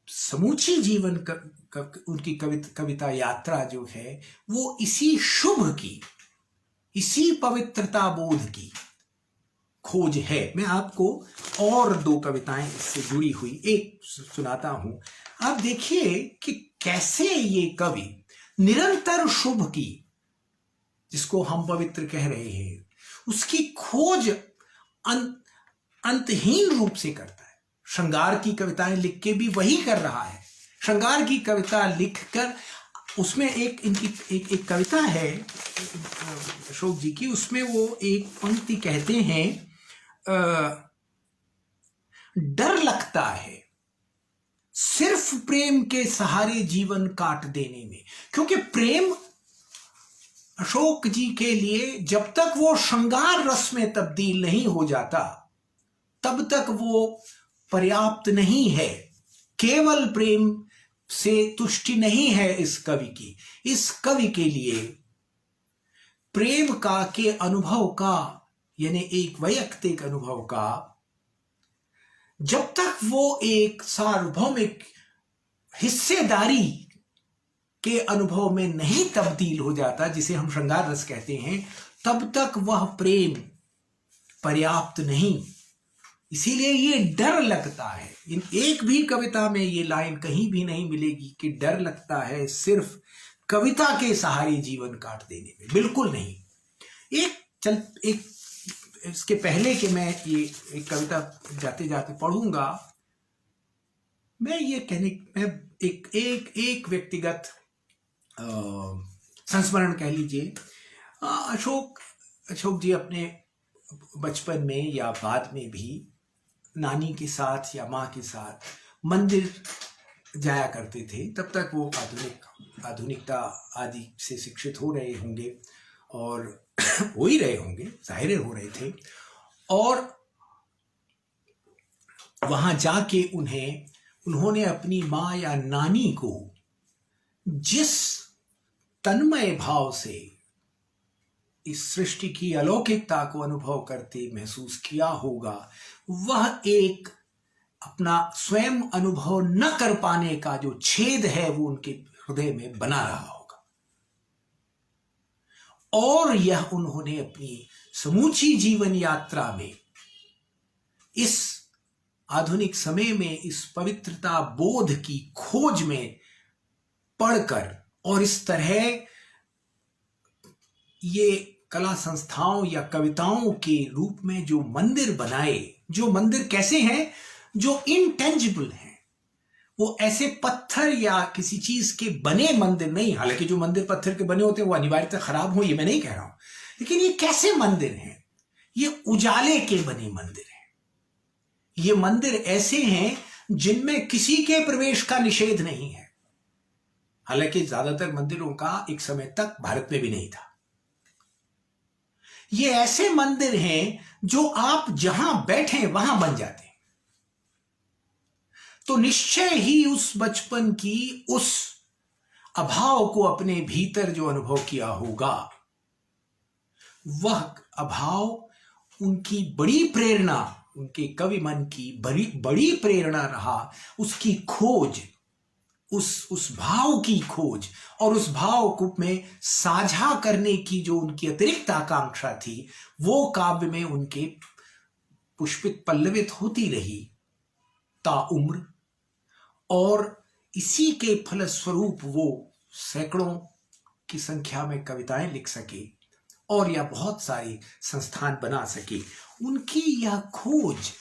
समूची जीवन उनकी कविता यात्रा जो है वो इसी शुभ की, इसी पवित्रता बोध की खोज है। मैं आपको और दो कविताएं इससे जुड़ी हुई एक सुनाता हूं। आप देखिए कि कैसे ये कवि निरंतर शुभ की, जिसको हम पवित्र कह रहे हैं, उसकी खोज अंतहीन रूप से करता है। श्रृंगार की कविताएं लिख के भी वही कर रहा है। श्रृंगार की कविता लिखकर उसमें एक कविता है अशोक जी की, उसमें वो एक पंक्ति कहते हैं, डर लगता है सिर्फ प्रेम के सहारे जीवन काट देने में। क्योंकि प्रेम अशोक जी के लिए जब तक वो श्रृंगार रस में तब्दील नहीं हो जाता तब तक वो पर्याप्त नहीं है। केवल प्रेम से तुष्टि नहीं है इस कवि की। इस कवि के लिए प्रेम का के अनुभव का, यानी एक वैयक्तिक अनुभव का, जब तक वो एक सार्वभौमिक हिस्सेदारी के अनुभव में नहीं तब्दील हो जाता, जिसे हम श्रृंगार रस कहते हैं, तब तक वह प्रेम पर्याप्त नहीं। इसीलिए ये डर लगता है। इन एक भी कविता में ये लाइन कहीं भी नहीं मिलेगी कि डर लगता है सिर्फ कविता के सहारे जीवन काट देने में, बिल्कुल नहीं। एक इसके पहले कि मैं ये एक कविता जाते जाते पढ़ूंगा, मैं एक व्यक्तिगत संस्मरण कह लीजिए। अशोक जी अपने बचपन में या बाद में भी नानी के साथ या माँ के साथ मंदिर जाया करते थे। तब तक वो आधुनिकता आदि से शिक्षित हो रहे होंगे और हो ही रहे होंगे, जाहिर हो रहे थे। और वहां जाके उन्होंने अपनी माँ या नानी को जिस तन्मय भाव से इस सृष्टि की अलौकिकता को अनुभव करते महसूस किया होगा, वह एक अपना स्वयं अनुभव न कर पाने का जो छेद है वो उनके हृदय में बना रहा होगा। और यह उन्होंने अपनी समूची जीवन यात्रा में इस आधुनिक समय में इस पवित्रता बोध की खोज में पढ़कर, और इस तरह ये कला संस्थाओं या कविताओं के रूप में जो मंदिर बनाए, जो मंदिर कैसे हैं, जो इनटेंजिबल हैं, वो ऐसे पत्थर या किसी चीज के बने मंदिर नहीं। हालांकि जो मंदिर पत्थर के बने होते हैं वो अनिवार्यतः खराब हो, ये मैं नहीं कह रहा हूं, लेकिन ये कैसे मंदिर हैं? ये उजाले के बने मंदिर हैं। ये मंदिर ऐसे हैं जिनमें किसी के प्रवेश का निषेध नहीं है। हालांकि ज्यादातर मंदिरों का एक समय तक भारत में भी नहीं था। ये ऐसे मंदिर हैं जो आप जहां बैठे वहां बन जाते हैं। तो निश्चय ही उस बचपन की उस अभाव को अपने भीतर जो अनुभव किया होगा, वह अभाव उनकी बड़ी प्रेरणा, उनके कवि मन की बड़ी प्रेरणा रहा। उसकी खोज, उस भाव की खोज और उस भाव को में साझा करने की जो उनकी अतिरिक्त आकांक्षा थी, वो काव्य में उनके पुष्पित पल्लवित होती रही ताउम्र। और इसी के फलस्वरूप वो सैकड़ों की संख्या में कविताएं लिख सके और या बहुत सारे संस्थान बना सके। उनकी यह खोज,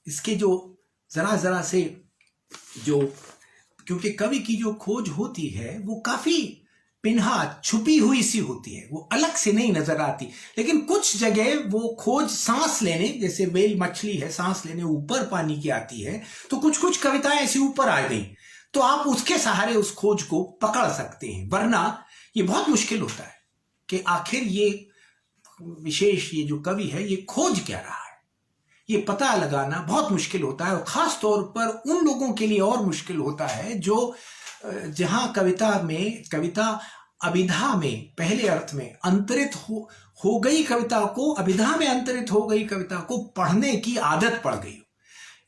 इसके जो जरा से जो, क्योंकि कवि की जो खोज होती है वो काफी पिन्हा छुपी हुई सी होती है, वो अलग से नहीं नजर आती। लेकिन कुछ जगह वो खोज सांस लेने, जैसे वेल मछली है, सांस लेने ऊपर पानी की आती है, तो कुछ कविताएं ऐसी ऊपर आ गई तो आप उसके सहारे उस खोज को पकड़ सकते हैं। वरना ये बहुत मुश्किल होता है कि आखिर ये विशेष ये जो कवि है ये खोज क्या रहा है, ये पता लगाना बहुत मुश्किल होता है। और खास तौर पर उन लोगों के लिए और मुश्किल होता है जो जहां कविता अभिधा में पहले अर्थ में अंतरित हो गई, कविता को अभिधा में अंतरित हो गई कविता को पढ़ने की आदत पड़ गई।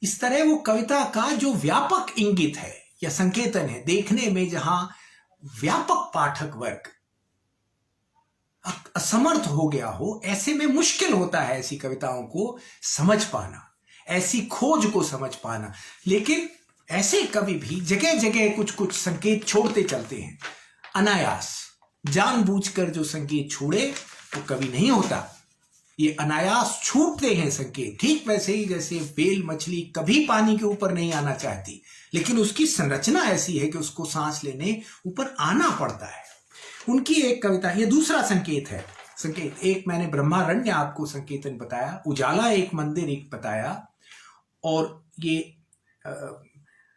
इस तरह वो कविता का जो व्यापक इंगित है या संकेतन है देखने में, जहां व्यापक पाठक वर्ग असमर्थ हो गया हो, ऐसे में मुश्किल होता है ऐसी कविताओं को समझ पाना, ऐसी खोज को समझ पाना। लेकिन ऐसे कवि भी जगह जगह कुछ संकेत छोड़ते चलते हैं, अनायास जानबूझकर जो संकेत छोड़े वो कवि नहीं होता। ये अनायास छूटते हैं संकेत, ठीक वैसे ही जैसे व्हेल मछली कभी पानी के ऊपर नहीं आना चाहती, लेकिन उसकी संरचना ऐसी है कि उसको सांस लेने ऊपर आना पड़ता है। उनकी एक कविता, ये दूसरा संकेत है। संकेत एक मैंने ब्रह्मारण्य आपको संकेतन बताया, उजाला एक मंदिर एक बताया, और ये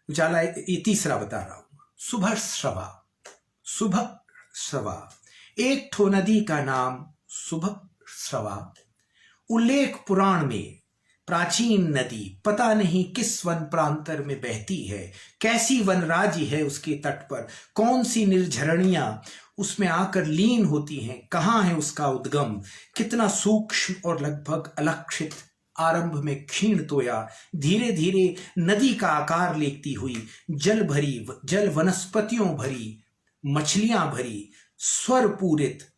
उजाला ये तीसरा बता रहा हूं। सुबह श्रवा, सुबह श्रवा, एक ठो नदी का नाम सुबह श्रवा, उल्लेख पुराण में प्राचीन नदी, पता नहीं किस वन प्रांतर में बहती है, कैसी वन राज्य है उसके तट पर, कौन सी निर्झरणियां उसमें आकर लीन होती हैं, कहाँ है उसका उद्गम, कितना सूक्ष्म और लगभग अलक्षित, आरंभ में क्षीण तोया, धीरे धीरे नदी का आकार लेती हुई, जल भरी, जल वनस्पतियों भरी, मछलियां भरी, स्वर पूरित,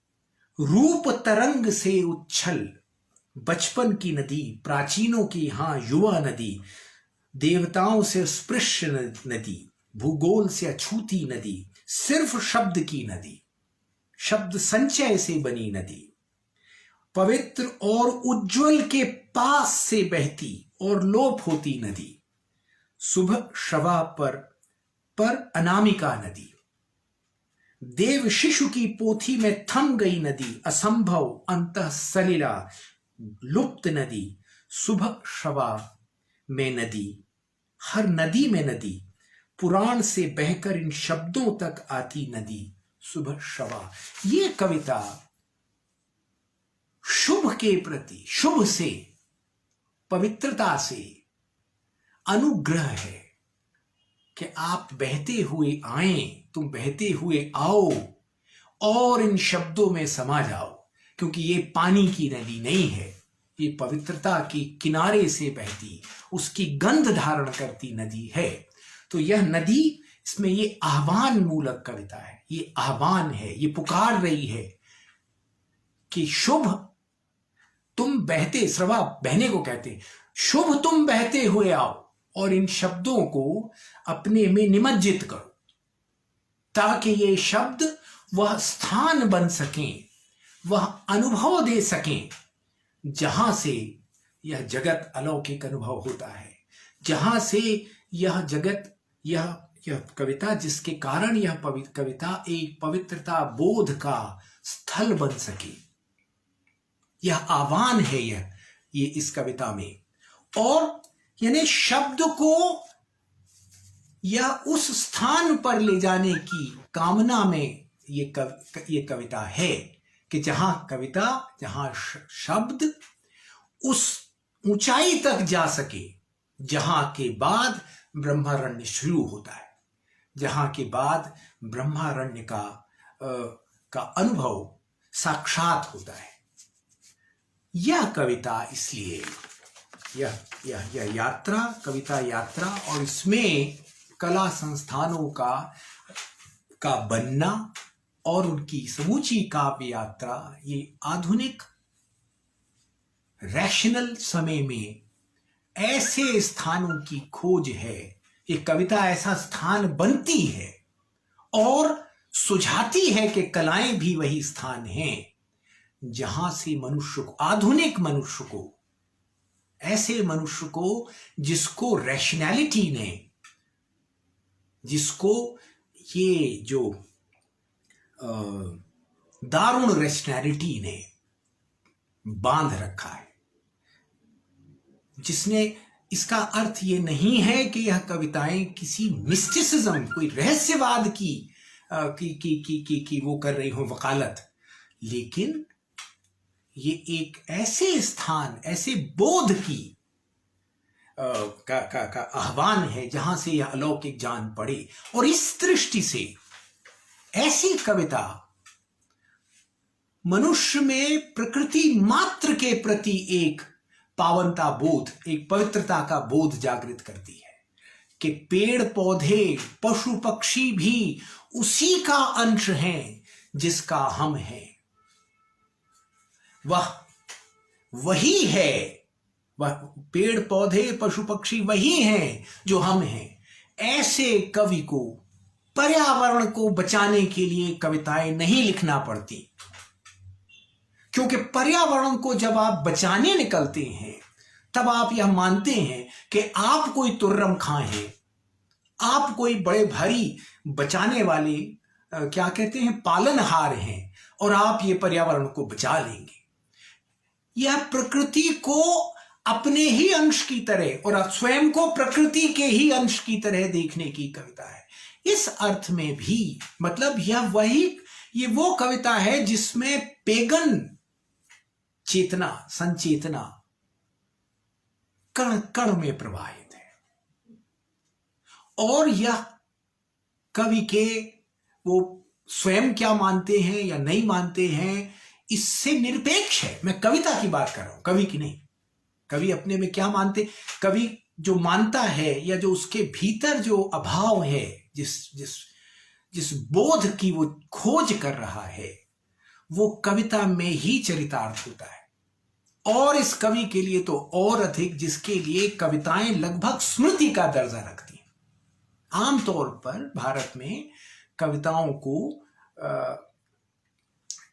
रूप तरंग से उच्छल, बचपन की नदी, प्राचीनों की यहां युवा नदी, देवताओं से स्पृश्य नदी, भूगोल से अछूती नदी, सिर्फ शब्द की नदी, शब्द संचय से बनी नदी, पवित्र और उज्जवल के पास से बहती और लोप होती नदी, सुबह शवा पर अनामिका नदी, देव शिशु की पोथी में थम गई नदी, असंभव अंतः सलिला लुप्त नदी, सुबह शवा में नदी, हर नदी में नदी, पुराण से बहकर इन शब्दों तक आती नदी, सुबह शवा। ये कविता शुभ के प्रति, शुभ से, पवित्रता से अनुग्रह है कि आप बहते हुए आए, तुम बहते हुए आओ और इन शब्दों में समा जाओ, क्योंकि ये पानी की नदी नहीं है, ये पवित्रता के किनारे से बहती, उसकी गंध धारण करती नदी है। तो यह नदी, इसमें ये आह्वान मूलक कविता है, ये आह्वान है, ये पुकार रही है कि शुभ तुम बहते, स्रवा बहने को कहते, शुभ तुम बहते हुए आओ और इन शब्दों को अपने में निमज्जित करो, ताकि ये शब्द वह स्थान बन सकें, वह अनुभव दे सकें जहां से यह जगत अलौकिक अनुभव होता है, जहां से यह जगत, यह कविता, जिसके कारण यह कविता एक पवित्रता बोध का स्थल बन सके। यह आह्वान है ये इस कविता में, और यानी शब्द को यह उस स्थान पर ले जाने की कामना में ये कविता है कि जहां शब्द उस ऊंचाई तक जा सके जहां के बाद ब्रह्मारण्य शुरू होता है, जहां के बाद ब्रह्मारण्य का अनुभव साक्षात होता है। यह कविता, इसलिए यह यात्रा, कविता यात्रा, और इसमें कला संस्थानों का बनना और उनकी समूची काव्य यात्रा, ये आधुनिक रैशनल समय में ऐसे स्थानों की खोज है। ये कविता ऐसा स्थान बनती है और सुझाती है कि कलाएं भी वही स्थान हैं जहां से मनुष्य को, आधुनिक मनुष्य को, ऐसे मनुष्य को जिसको रैशनैलिटी ने, जिसको ये जो दारुण रैशनैलिटी ने बांध रखा है, जिसने, इसका अर्थ ये नहीं है कि यह कविताएं किसी मिस्टिसिज्म, कोई रहस्यवाद की वो कर रही हो वकालत, लेकिन ये एक ऐसे स्थान, ऐसे बोध की का आह्वान है जहां से यह अलौकिक जान पड़े। और इस दृष्टि से ऐसी कविता मनुष्य में प्रकृति मात्र के प्रति एक पावनता बोध, एक पवित्रता का बोध जागृत करती है कि पेड़ पौधे, पशु पक्षी भी उसी का अंश हैं जिसका हम हैं। वह वही है, वह पेड़ पौधे पशु पक्षी वही हैं जो हम हैं। ऐसे कवि को पर्यावरण को बचाने के लिए कविताएं नहीं लिखना पड़ती, क्योंकि पर्यावरण को जब आप बचाने निकलते हैं तब आप यह मानते हैं कि आप कोई तुर्रम खां हैं, आप कोई बड़े भारी बचाने वाले क्या कहते हैं पालनहार हैं और आप ये पर्यावरण को बचा लेंगे। यह प्रकृति को अपने ही अंश की तरह और आप स्वयं को प्रकृति के ही अंश की तरह देखने की कविता है। इस अर्थ में भी मतलब ये वो कविता है जिसमें पेगन चेतना, संचेतना कण कण में प्रवाहित है और यह कवि के वो स्वयं क्या मानते हैं या नहीं मानते हैं इससे निरपेक्ष है। मैं कविता की बात कर रहा हूं, कवि की नहीं। कवि अपने में क्या मानते, कवि जो मानता है या जो उसके भीतर जो अभाव है, जिस जिस जिस बोध की वो खोज कर रहा है, वो कविता में ही चरितार्थ होता है। और इस कवि के लिए तो और अधिक, जिसके लिए कविताएं लगभग स्मृति का दर्जा रखती हैं। आमतौर पर भारत में कविताओं को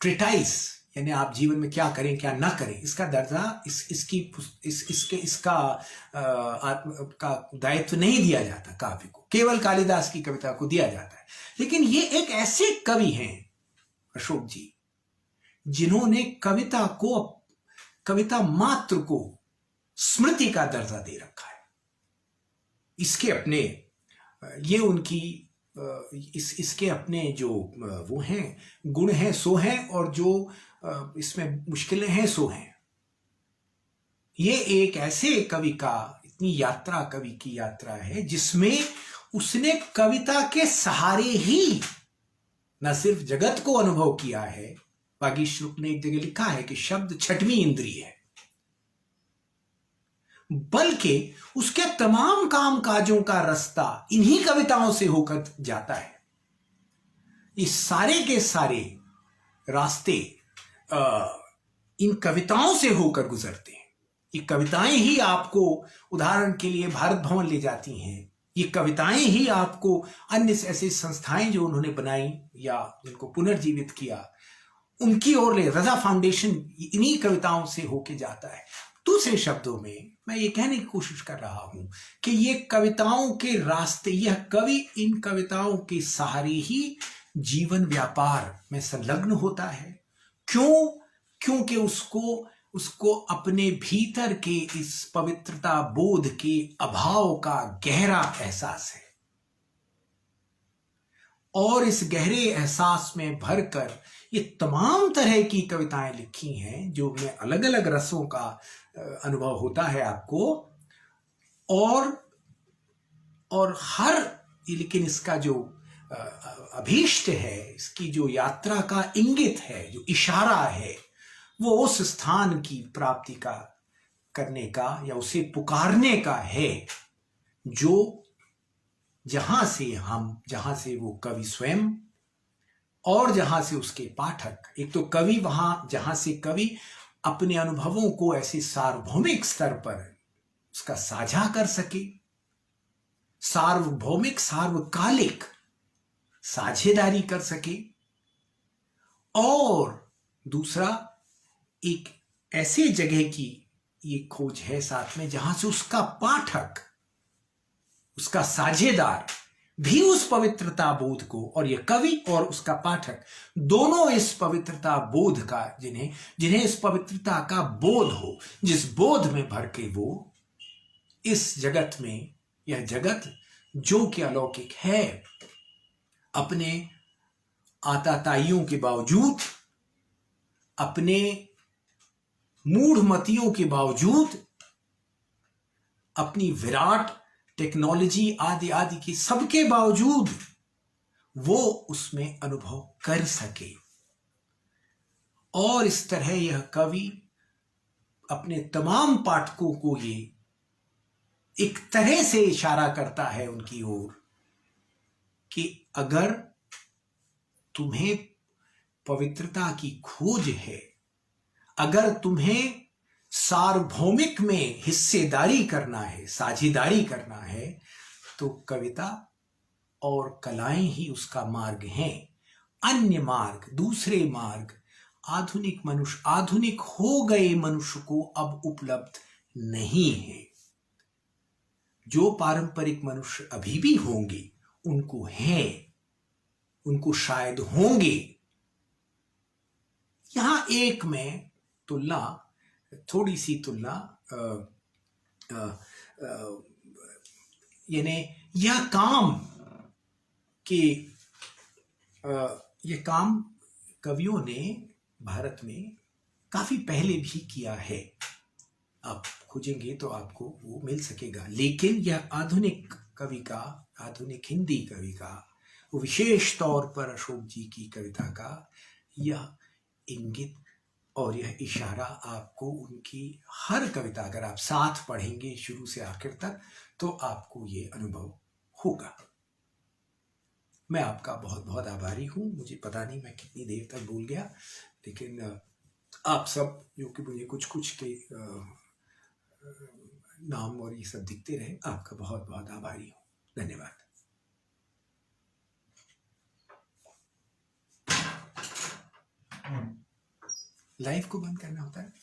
ट्रिटाइस यानी आप जीवन में क्या करें क्या ना करें इसका दर्जा इसका का दायित्व नहीं दिया जाता काव्य को, केवल कालिदास की कविता को दिया जाता है। लेकिन ये एक ऐसे कवि हैं अशोक जी जिन्होंने कविता मात्र को स्मृति का दर्जा दे रखा है। इसके अपने ये उनकी इसके अपने जो वो हैं गुण हैं सो हैं और जो इसमें मुश्किलें हैं सो हैं। ये एक ऐसे कवि का इतनी यात्रा कवि की यात्रा है जिसमें उसने कविता के सहारे ही न सिर्फ जगत को अनुभव किया है, वागीश शुक्ल ने एक जगह लिखा है कि शब्द छठवीं इंद्रिय है, बल्कि उसके तमाम काम काजों का रास्ता इन्हीं कविताओं से होकर जाता है। ये सारे के सारे रास्ते इन कविताओं से होकर गुजरते हैं। ये कविताएं ही आपको उदाहरण के लिए भारत भवन ले जाती हैं। ये कविताएं ही आपको अन्य ऐसी संस्थाएं जो उन्होंने बनाई या जिनको पुनर्जीवित किया उनकी ओर ले, रजा फाउंडेशन इन्हीं कविताओं से होके जाता है। दूसरे शब्दों में मैं ये कहने की कोशिश कर रहा हूं कि ये कविताओं के रास्ते, यह कवि इन कविताओं के सहारे ही जीवन व्यापार में संलग्न होता है। क्योंकि उसको अपने भीतर के इस पवित्रता बोध के अभाव का गहरा एहसास है और इस गहरे एहसास में भरकर ये तमाम तरह की कविताएं लिखी हैं जो में अलग अलग रसों का अनुभव होता है आपको और हर, लेकिन इसका जो अभीष्ट है, इसकी जो यात्रा का इंगित है, जो इशारा है, वो उस स्थान की प्राप्ति का करने का या उसे पुकारने का है जो जहां से वो कवि स्वयं और जहां से उसके पाठक, एक तो कवि वहां जहां से कवि अपने अनुभवों को ऐसे सार्वभौमिक स्तर पर उसका साझा कर सके, सार्वभौमिक सार्वकालिक साझेदारी कर सके, और दूसरा एक ऐसे जगह की ये खोज है साथ में जहां से उसका पाठक, उसका साझेदार भी उस पवित्रता बोध को, और ये कवि और उसका पाठक दोनों इस पवित्रता बोध का, जिन्हें इस पवित्रता का बोध हो, जिस बोध में भर के वो इस जगत में, यह जगत जो कि अलौकिक है, अपने आताताइयों के बावजूद, अपने मूढ़मतियों के बावजूद, अपनी विराट टेक्नोलॉजी आदि आदि की सबके बावजूद वो उसमें अनुभव कर सके। और इस तरह यह कवि अपने तमाम पाठकों को ये एक तरह से इशारा करता है उनकी ओर कि अगर तुम्हें पवित्रता की खोज है, अगर तुम्हें सार्वभौमिक में हिस्सेदारी करना है, साझेदारी करना है, तो कविता और कलाएं ही उसका मार्ग हैं। अन्य मार्ग, दूसरे मार्ग आधुनिक मनुष्य, आधुनिक हो गए मनुष्य को अब उपलब्ध नहीं है। जो पारंपरिक मनुष्य अभी भी होंगे उनको है, उनको शायद होंगे। यहां एक में तुलना, थोड़ी सी तुलना, यानी यह काम के यह काम कवियों ने भारत में काफी पहले भी किया है। आप खोजेंगे तो आपको वो मिल सकेगा। लेकिन यह आधुनिक कवि का, आधुनिक हिंदी कवि का, वो विशेष तौर पर अशोक जी की कविता का यह इंगित और यह इशारा आपको उनकी हर कविता, अगर आप साथ पढ़ेंगे शुरू से आखिर तक, तो आपको ये अनुभव होगा। मैं आपका बहुत बहुत आभारी हूँ। मुझे पता नहीं मैं कितनी देर तक बोल गया, लेकिन आप सब जो कि मुझे कुछ कुछ के नाम और ये सब दिखते रहे, आपका बहुत बहुत आभारी हूँ। धन्यवाद। लाइव को बंद करना होता है।